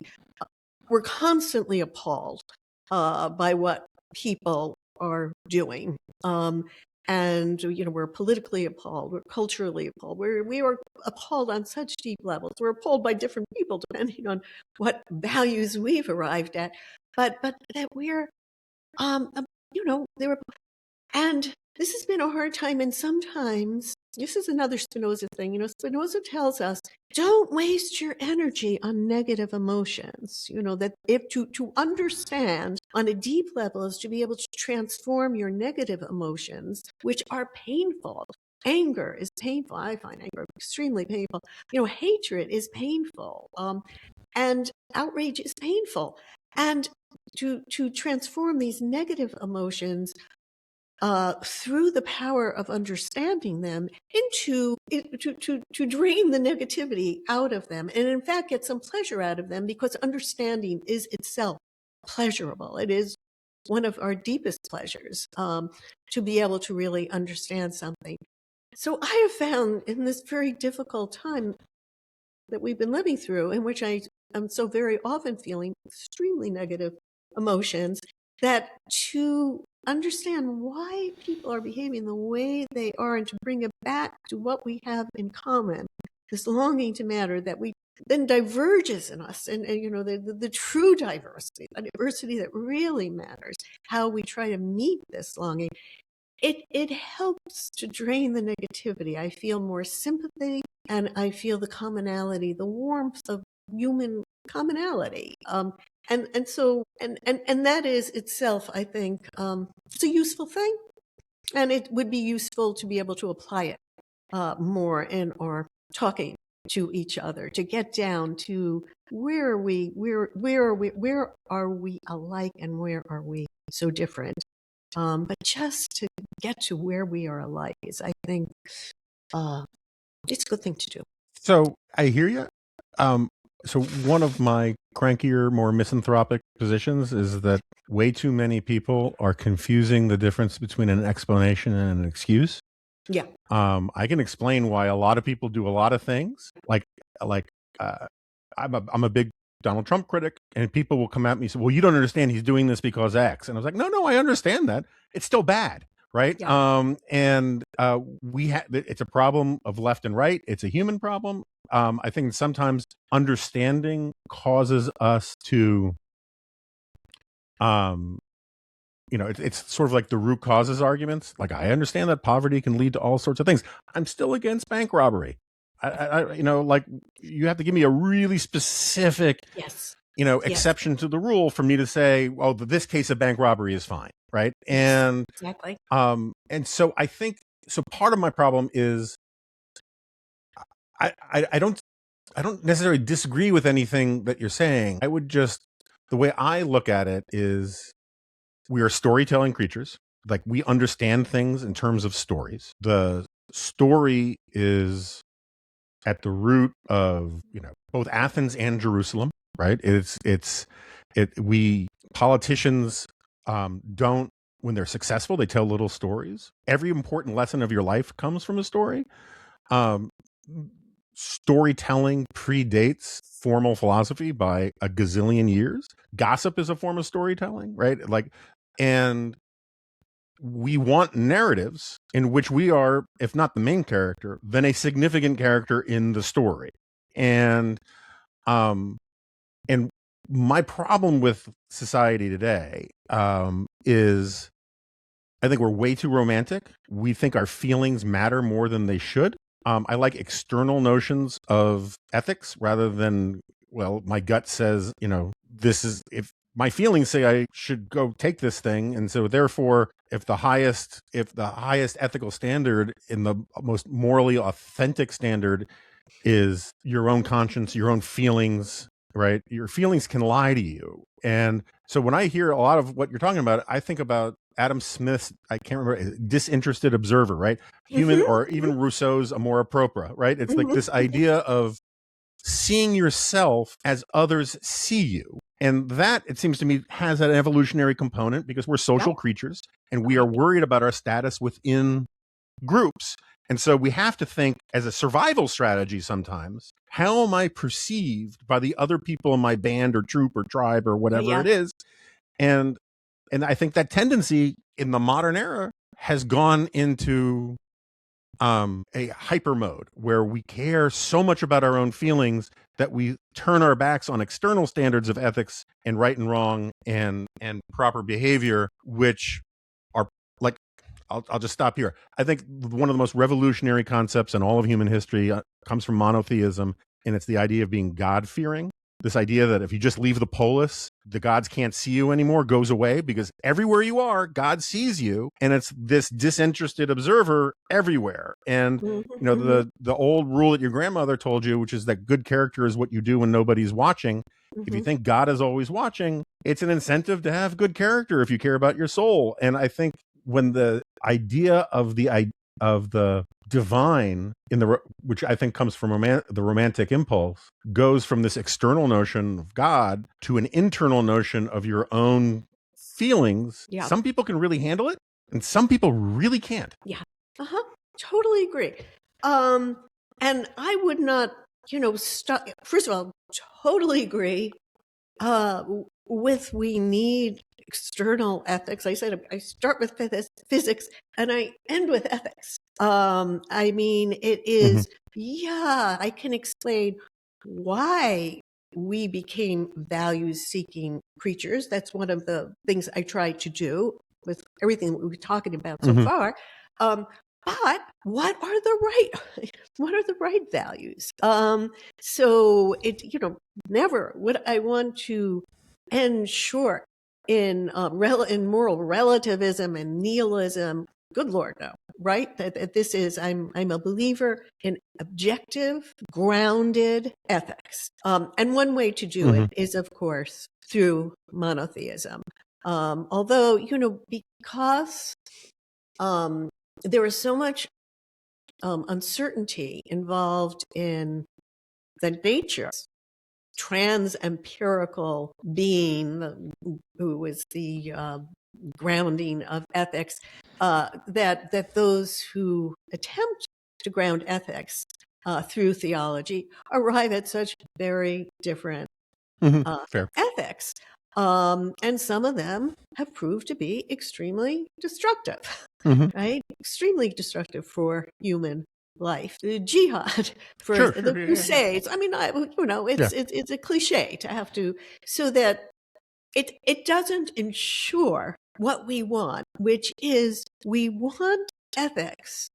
we're constantly appalled by what people are doing. And we're politically appalled, we're culturally appalled, we are appalled on such deep levels. We're appalled by different people depending on what values we've arrived at, but that we're and this has been a hard time. And sometimes this is another Spinoza thing. Spinoza tells us, don't waste your energy on negative emotions. That if to understand on a deep level is to be able to transform your negative emotions, which are painful. Anger is painful. I find anger extremely painful. Hatred is painful. And outrage is painful. And to transform these negative emotions through the power of understanding them to drain the negativity out of them, and in fact get some pleasure out of them, because understanding is itself pleasurable. It is one of our deepest pleasures, to be able to really understand something. So I have found in this very difficult time that we've been living through, in which I am so very often feeling extremely negative emotions, that to understand why people are behaving the way they are and to bring it back to what we have in common, this longing to matter that we then diverges in us and the true diversity, a diversity that really matters, how we try to meet this longing. It helps to drain the negativity. I feel more sympathy and I feel the commonality, the warmth of human commonality. And so that is itself, I think, it's a useful thing, and it would be useful to be able to apply it more in our talking to each other, to get down to where are we alike and where are we so different. But just to get to where we are alike is, I think, it's a good thing to do. So I hear you. So one of my crankier, more misanthropic positions is that way too many people are confusing the difference between an explanation and an excuse. Yeah. I can explain why a lot of people do a lot of things. I'm a big Donald Trump critic, and people will come at me and say, well, you don't understand, he's doing this because X. And I was like, no, I understand that. It's still bad, right? Yeah. It's a problem of left and right. It's a human problem. I think sometimes understanding causes us to, it's sort of like the root causes arguments. Like, I understand that poverty can lead to all sorts of things. I'm still against bank robbery. You have to give me a really specific, exception to the rule for me to say, well, this case of bank robbery is fine, right? And exactly. And so I think, so part of my problem is I don't necessarily disagree with anything that you're saying. I would just, the way I look at it is, we are storytelling creatures. Like, we understand things in terms of stories. The story is at the root of, both Athens and Jerusalem, right? Politicians don't, when they're successful, they tell little stories. Every important lesson of your life comes from a story. Storytelling predates formal philosophy by a gazillion years. Gossip is a form of storytelling, right? And we want narratives in which we are, if not the main character, then a significant character in the story. And my problem with society today is, I think we're way too romantic. We think our feelings matter more than they should. I like external notions of ethics rather than, well, my gut says, if my feelings say I should go take this thing, and so therefore, if the highest ethical standard, in the most morally authentic standard, is your own conscience, your own feelings, right? Your feelings can lie to you. And so when I hear a lot of what you're talking about, I think about Adam Smith's, I can't remember, disinterested observer, right? Human, or even Rousseau's Amor Propria, right? It's like this idea of seeing yourself as others see you. And that, it seems to me, has an evolutionary component, because we're social creatures and we are worried about our status within groups. And so we have to think, as a survival strategy sometimes, how am I perceived by the other people in my band or troop or tribe or whatever it is? And I think that tendency in the modern era has gone into a hyper mode where we care so much about our own feelings that we turn our backs on external standards of ethics and right and wrong and proper behavior, which are like, I'll just stop here. I think one of the most revolutionary concepts in all of human history comes from monotheism, and it's the idea of being God-fearing. This idea that if you just leave the polis, the gods can't see you anymore, goes away, because everywhere you are, God sees you, and it's this disinterested observer everywhere. And the old rule that your grandmother told you, which is that good character is what you do when nobody's watching. If you think God is always watching, it's an incentive to have good character if you care about your soul. And I think when the idea of the divine, which I think comes from the romantic impulse, goes from this external notion of God to an internal notion of your own feelings. Some people can really handle it, and some people really can't. Totally agree. And I would not, first of all, totally agree with, we need external ethics. I said I start with physics and I end with ethics. I mean, it is, I can explain why we became values-seeking creatures. That's one of the things I try to do with everything that we've been talking about so far. But what are the right values? So it, never would I want to end short in moral relativism and nihilism. Good Lord, no. Right? That this is, I'm a believer in objective, grounded ethics. And one way to do it is, of course, through monotheism. Although, because there is so much uncertainty involved in the nature trans-empirical being, who is the grounding of ethics, that those who attempt to ground ethics through theology arrive at such very different ethics. And some of them have proved to be extremely destructive, right? Extremely destructive for human life. The jihad, for the Crusades. I mean, it's a cliche to have to, so that it doesn't ensure what we want, which is we want ethics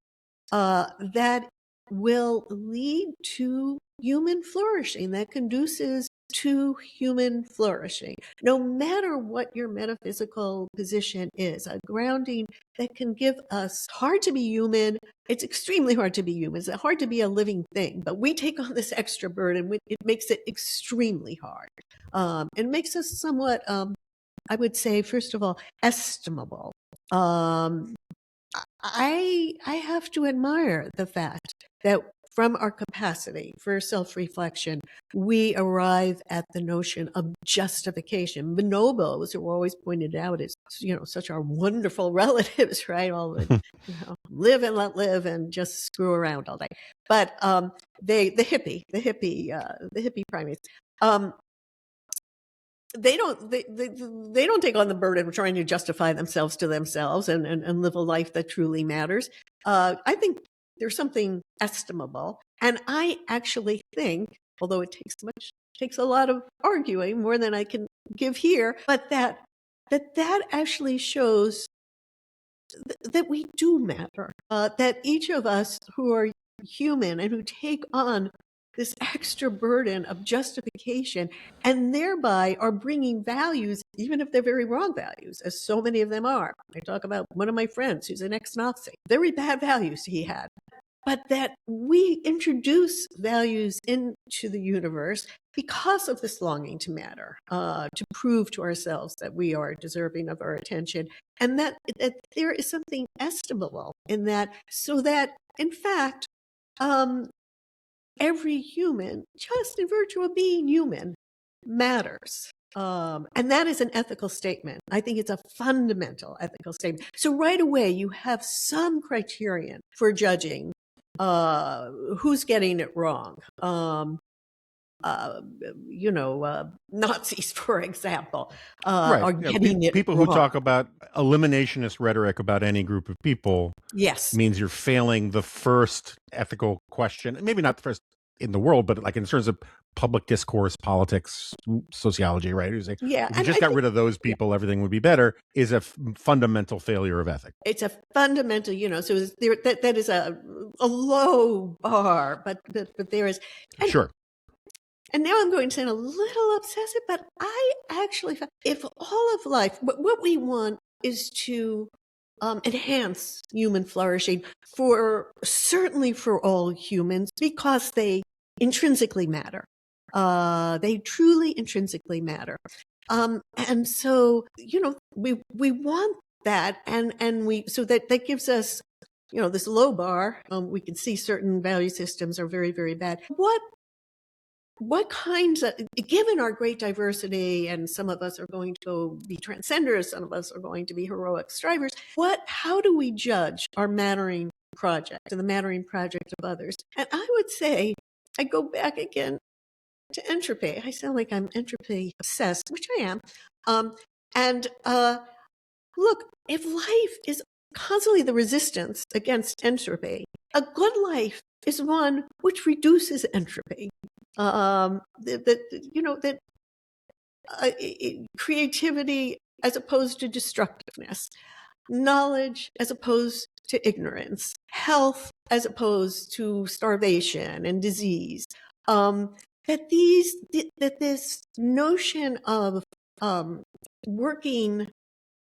that will lead to human flourishing, that conduces to human flourishing. No matter what your metaphysical position is, a grounding that can give us, hard to be human. It's extremely hard to be human. It's hard to be a living thing, but we take on this extra burden. It makes it extremely hard. It makes us somewhat, I would say, first of all, estimable. I have to admire the fact that from our capacity for self-reflection, we arrive at the notion of justification. Bonobos are always pointed out as, such our wonderful relatives, right? All the, live and let live and just screw around all day. But the hippie primates, they don't take on the burden of trying to justify themselves to themselves and live a life that truly matters. I think there's something estimable, and I actually think, although it takes a lot of arguing, more than I can give here, but that actually shows that we do matter. That each of us who are human and who take on this extra burden of justification and thereby are bringing values, even if they're very wrong values, as so many of them are. I talk about one of my friends who's an ex-Nazi, very bad values he had, but that we introduce values into the universe because of this longing to matter, to prove to ourselves that we are deserving of our attention, and that there is something estimable in that, so that, in fact, every human, just in virtue of being human, matters. And that is an ethical statement. I think it's a fundamental ethical statement. So right away, you have some criterion for judging who's getting it wrong. Nazis, for example, are getting it people wrong. Who talk about eliminationist rhetoric about any group of people, yes, means you're failing the first ethical question. Maybe not the first in the world, but like in terms of public discourse, politics, sociology, right? If you just got rid of those people, everything would be better, is a fundamental failure of ethics. It's a fundamental, so that is a low bar, but there is. Sure. And now I'm going to sound a little obsessive, but I actually, if all of life, what we want is to enhance human flourishing, certainly for all humans, because they intrinsically matter. They truly intrinsically matter. And so, we want that, and so that gives us, this low bar. We can see certain value systems are very, very bad. What kinds of, given our great diversity, and some of us are going to be transcenders, some of us are going to be heroic strivers, how do we judge our mattering project and the mattering project of others? And I would say, I go back again to entropy. I sound like I'm entropy obsessed, which I am. And look, if life is constantly the resistance against entropy, a good life is one which reduces entropy. Creativity as opposed to destructiveness, knowledge as opposed to ignorance, health as opposed to starvation and disease. That this notion of working,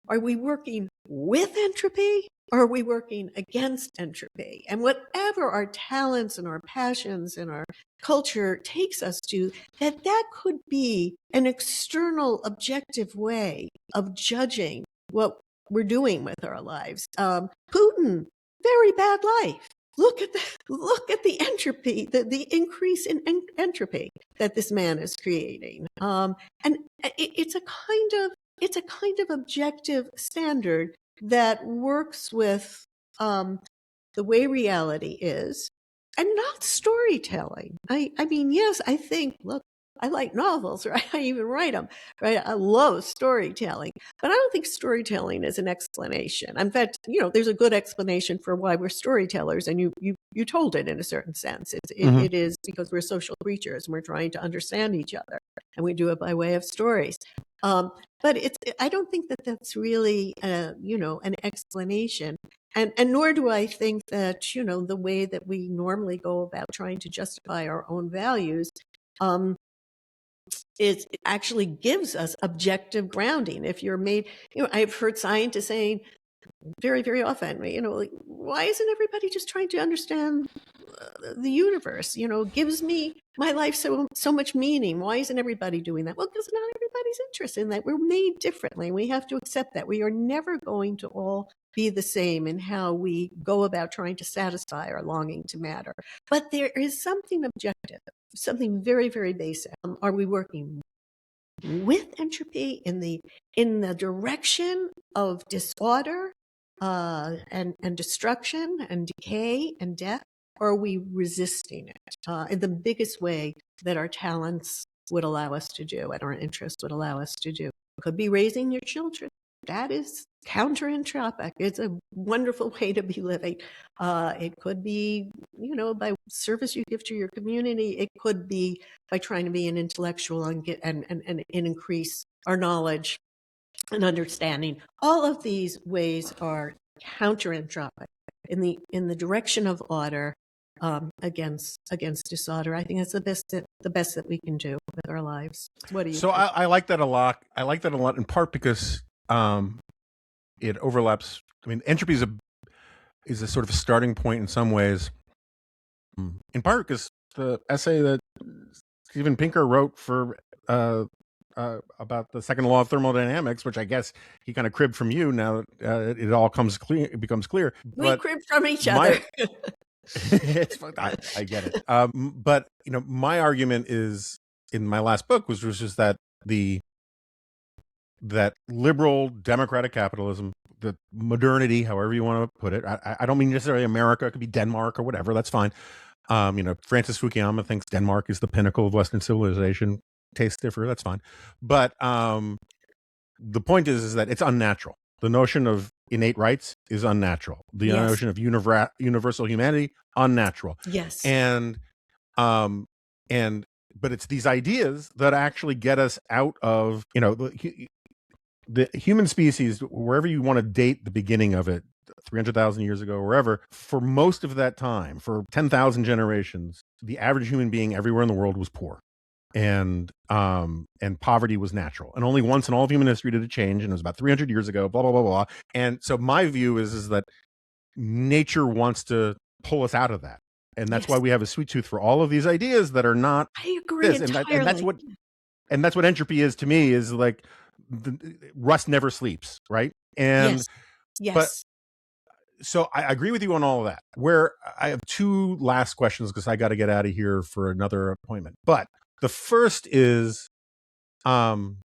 are we working with entropy or are we working against entropy? And whatever our talents and our passions and our culture takes us to, that could be an external objective way of judging what we're doing with our lives. Putin, very bad life. Look at the entropy, the increase in entropy that this man is creating. And it's a kind of objective standard that works with the way reality is, and not storytelling. I mean, yes, I think, look, I like novels, right? I even write them, right? I love storytelling, but I don't think storytelling is an explanation. In fact, there's a good explanation for why we're storytellers, and you told it in a certain sense. It is because we're social creatures and we're trying to understand each other, and we do it by way of stories. But I don't think that that's really, an explanation. And nor do I think that, the way that we normally go about trying to justify our own values, it actually gives us objective grounding. If you're made, I've heard scientists saying very, very often, like, why isn't everybody just trying to understand the universe? Gives me my life so much meaning. Why isn't everybody doing that? Well, because not everybody's interested in that. We're made differently. We have to accept that. We are never going to all be the same in how we go about trying to satisfy our longing to matter. But there is something objective, something very, very basic. Are we working with entropy in the direction of disorder and destruction and decay and death, or are we resisting it in the biggest way that our talents would allow us to do and our interests would allow us to do? It could be raising your children. That is counter-entropic. It's a wonderful way to be living. It could be, by service you give to your community. It could be by trying to be an intellectual and increase our knowledge and understanding. All of these ways are counter-entropic in the direction of order against disorder. I think that's the best that we can do with our lives. What do you think? I like that a lot. I like that a lot in part because it overlaps. I mean, entropy is a sort of a starting point in some ways. In part because the essay that Steven Pinker wrote for about the second law of thermodynamics, which I guess he kind of cribbed from you. Now it all becomes clear. We crib from each other. It's fun. I get it. But my argument is in my last book was just that that liberal democratic capitalism, the modernity, however you want to put it. I don't mean necessarily America. It could be Denmark or whatever. That's fine. Francis Fukuyama thinks Denmark is the pinnacle of Western civilization. Tastes differ. That's fine. But the point is that it's unnatural. The notion of innate rights is unnatural. The notion of universal humanity, unnatural. Yes. But it's these ideas that actually get us out of, the human species, wherever you want to date the beginning of it, 300,000 years ago, wherever, for most of that time, for 10,000 generations, the average human being everywhere in the world was poor. And poverty was natural. And only once in all of human history did it change, and it was about 300 years ago, blah, blah, blah, blah. And so my view is that nature wants to pull us out of that. And that's why we have a sweet tooth for all of these ideas that are not. I agree entirely. And that's what entropy is to me, is like rust never sleeps, right? And yes. But so I agree with you on all of that. Where I have two last questions because I got to get out of here for another appointment. But the first is, look,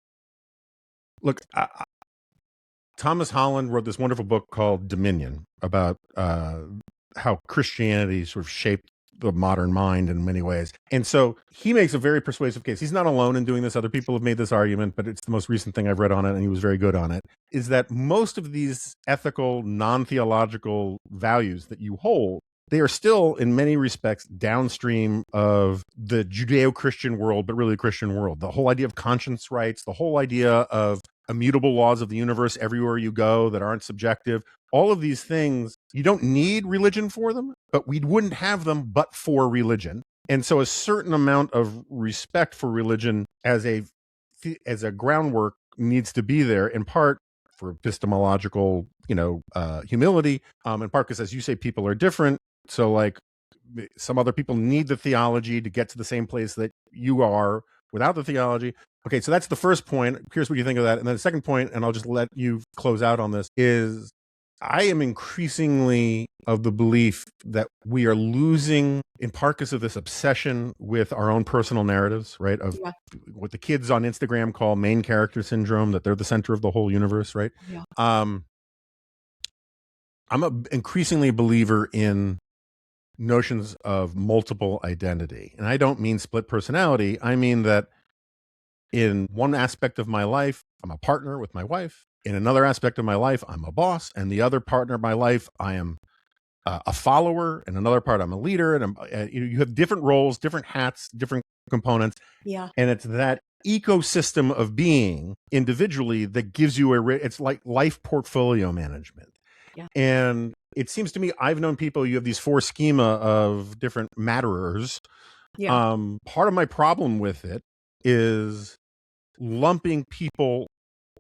Thomas Holland wrote this wonderful book called Dominion about how Christianity sort of shaped the modern mind in many ways. And so he makes a very persuasive case. He's not alone in doing this. Other people have made this argument, but it's the most recent thing I've read on it, and he was very good on it, is that most of these ethical, non-theological values that you hold, they are still, in many respects, downstream of the Judeo-Christian world, but really the Christian world. The whole idea of conscience rights, the whole idea of immutable laws of the universe everywhere you go that aren't subjective. All of these things, you don't need religion for them, but we wouldn't have them but for religion. And so a certain amount of respect for religion as a groundwork needs to be there, in part for epistemological, humility, in part because, as you say, people are different. So like some other people need the theology to get to the same place that you are without the theology. Okay, so that's the first point. Here's what you think of that. And then the second point, and I'll just let you close out on this, is I am increasingly of the belief that we are losing, in part because of this obsession with our own personal narratives, right? Of what the kids on Instagram call main character syndrome, that they're the center of the whole universe, right? Yeah. I'm a increasingly believer in notions of multiple identity. And I don't mean split personality. I mean that in one aspect of my life, I'm a partner with my wife. In another aspect of my life, I'm a boss. And the other partner of my life, I am a follower. And another part, I'm a leader. And you have different roles, different hats, different components. Yeah. And it's that ecosystem of being individually that gives you it's like life portfolio management. Yeah. And it seems to me, I've known people, you have these 4 schema of different matterers. Yeah. Part of my problem with it is lumping people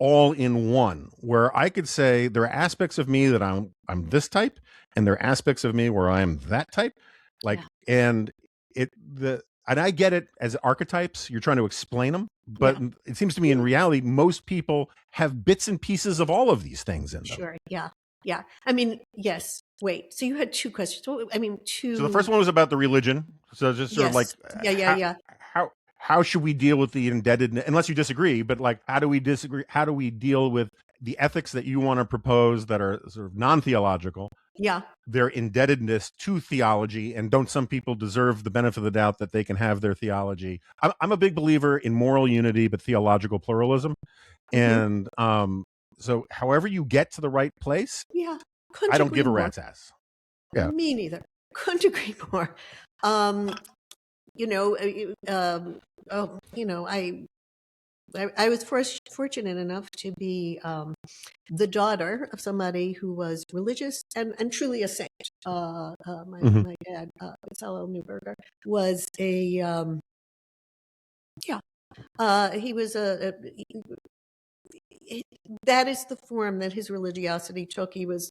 all in one, where I could say there are aspects of me that I'm this type, and there are aspects of me where I'm that type. And I get it as archetypes. You're trying to explain them, but it seems to me in reality, most people have bits and pieces of all of these things in them. Sure. Yeah. Yeah. I mean, yes. Wait. So you had 2 questions. So the first one was about the religion. So just sort of like, how should we deal with the indebtedness? Unless you disagree, but like, how do we disagree? How do we deal with the ethics that you want to propose that are sort of non-theological? Yeah. Their indebtedness to theology, and don't some people deserve the benefit of the doubt that they can have their theology? I'm a big believer in moral unity, but theological pluralism. And so however you get to the right place, I don't give a rat's ass. Yeah. Me neither. Couldn't agree more. I was fortunate enough to be the daughter of somebody who was religious and truly a saint. My dad, Marcelo Newberger, was he was that is the form that his religiosity took. He was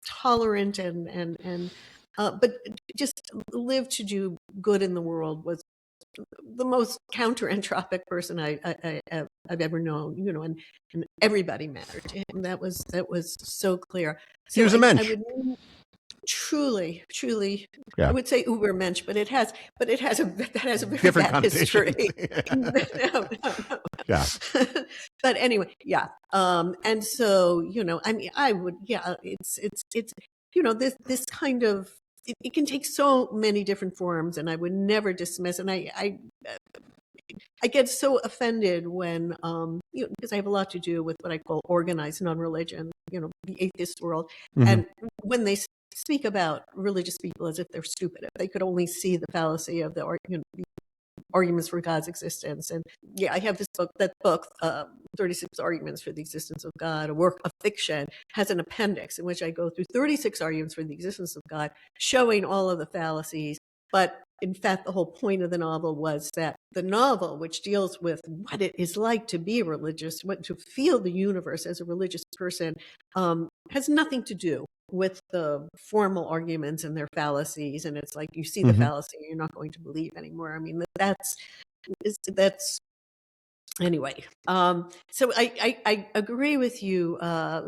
tolerant and but just lived to do good in the world. Was the most counter-entropic person I've ever known, and everybody mattered to him. That was so clear. So he was a mensch. I would truly, I would say uber mensch, but it has a very different bad history. No. Yeah. But anyway, yeah. And so, I mean, I would, it's this kind of, it can take so many different forms, and I would never dismiss. And I get so offended when, because I have a lot to do with what I call organized non-religion, the atheist world, and when they speak about religious people as if they're stupid, if they could only see the fallacy of the arguments for God's existence. And I have that book, 36 Arguments for the Existence of God, a work of fiction, has an appendix in which I go through 36 arguments for the existence of God, showing all of the fallacies. But in fact, the whole point of the novel was that the novel, which deals with what it is like to be religious, to feel the universe as a religious person, has nothing to do with the formal arguments and their fallacies. And it's like, you see the fallacy, you're not going to believe anymore. I mean, that's anyway. So I agree with you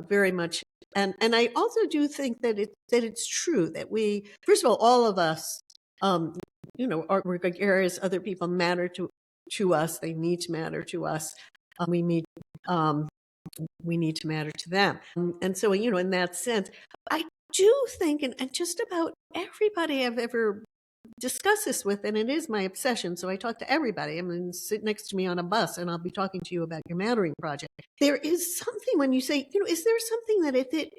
very much. And I also do think that it's true that we, first of all of us, are gregarious. Other people matter to us. They need to matter to us. We need to matter to them. And so, in that sense, do think, and just about everybody I've ever discussed this with, and it is my obsession, so I talk to everybody. I mean, sit next to me on a bus and I'll be talking to you about your mattering project. There is something when you say, is there something that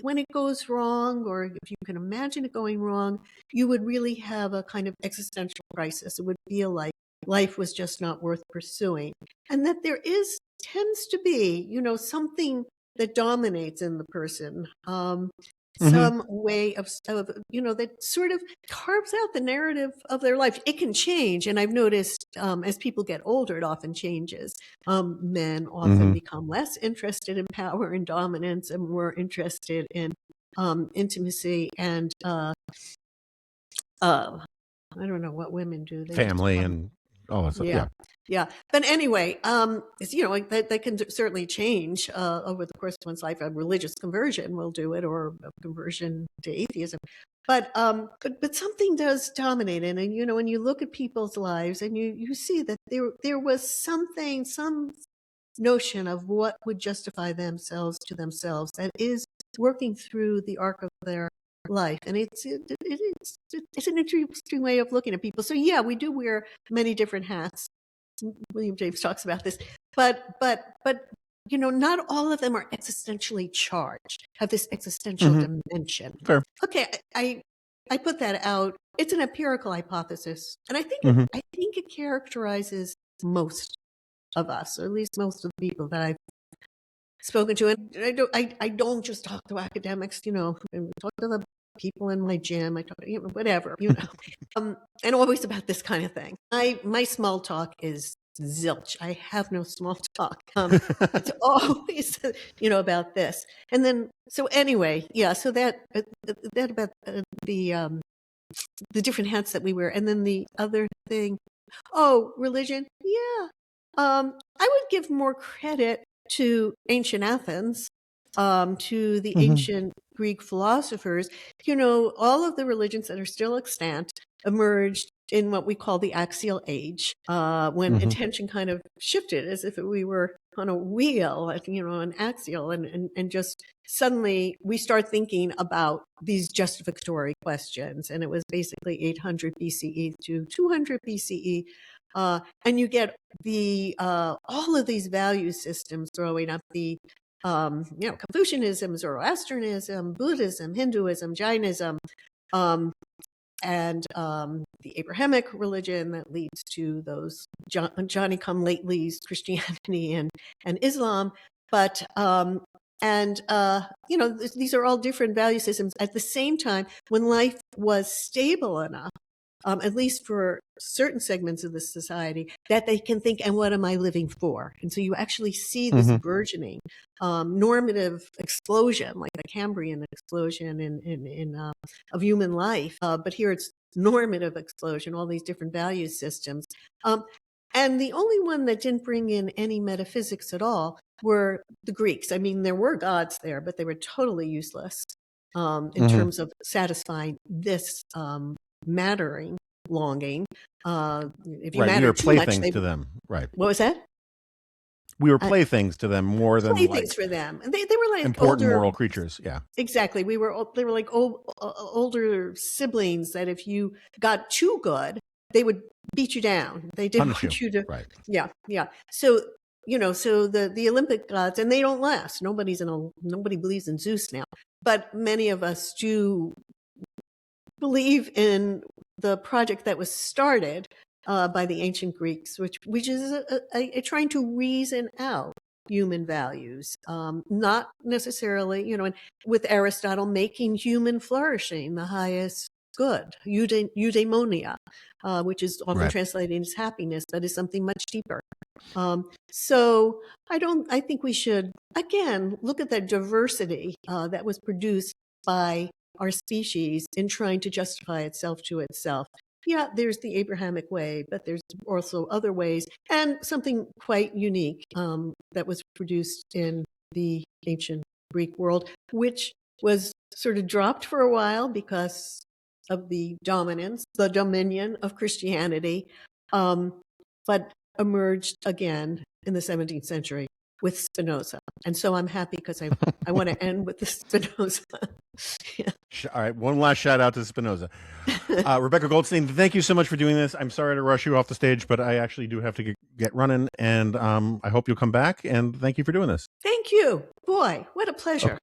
when it goes wrong, or if you can imagine it going wrong, you would really have a kind of existential crisis. It would feel like life was just not worth pursuing. And that there tends to be, something that dominates in the person, some way of that sort of carves out the narrative of their life. It can change, and I've noticed as people get older, it often changes. Men often become less interested in power and dominance and more interested in intimacy and I don't know what women do. They family and all that stuff. Yeah. But anyway, that can certainly change over the course of one's life. A religious conversion will do it, or a conversion to atheism. But something does dominate it. And, when you look at people's lives and you see that there was some notion of what would justify themselves to themselves that is working through the arc of their life. And it's an interesting way of looking at people. So yeah, we do wear many different hats. William James talks about this, but not all of them are existentially charged, have this existential dimension. Fair. Okay, I put that out. It's an empirical hypothesis, and I think it characterizes most of us, or at least most of the people that I've spoken to. And I don't just talk to academics, I talk to the people in my gym. I talk to whatever, and always about this kind of thing. My small talk is zilch. I have no small talk. It's always, about this. And then, so anyway, yeah. So that about the different hats that we wear, and then the other thing. Oh, religion. Yeah. I would give more credit to ancient Athens, to the ancient Greek philosophers. All of the religions that are still extant emerged in what we call the axial age, when attention kind of shifted as if we were on a wheel, an axial, and just suddenly we start thinking about these justificatory questions. And it was basically 800 BCE to 200 BCE. And you get all of these value systems throwing up, the Confucianism, Zoroastrianism, Buddhism, Hinduism, Jainism, and the Abrahamic religion that leads to those Johnny-come-latelys, Christianity and Islam. But these are all different value systems. At the same time, when life was stable enough, at least for certain segments of the society, that they can think, and what am I living for? And so you actually see this burgeoning normative explosion, like the Cambrian explosion of human life. But here it's normative explosion, all these different value systems. And the only one that didn't bring in any metaphysics at all were the Greeks. I mean, there were gods there, but they were totally useless in terms of satisfying this mattering longing. If you matter too much, to them, right? What was that? We were playthings to them more than playthings for them, and they were like important moral creatures. Yeah, exactly. They were like older siblings that if you got too good, they would beat you down. They didn't want you to. Right. Yeah. So so the Olympic gods, and they don't last. Nobody believes in Zeus now, but many of us do believe in the project that was started by the ancient Greeks, which is a trying to reason out human values, not necessarily, and with Aristotle making human flourishing the highest good, eudaimonia, which is often translated as happiness, but is something much deeper. So I think we should, again, look at the diversity that was produced by our species in trying to justify itself to itself. Yeah, there's the Abrahamic way, but there's also other ways, and something quite unique that was produced in the ancient Greek world, which was sort of dropped for a while because of the dominion of Christianity, but emerged again in the 17th century. with Spinoza. And so I'm happy because I want to end with the Spinoza. Yeah. All right. One last shout out to Spinoza. Rebecca Goldstein, thank you so much for doing this. I'm sorry to rush you off the stage, but I actually do have to get running. And I hope you'll come back. And thank you for doing this. Thank you. Boy, what a pleasure. Okay.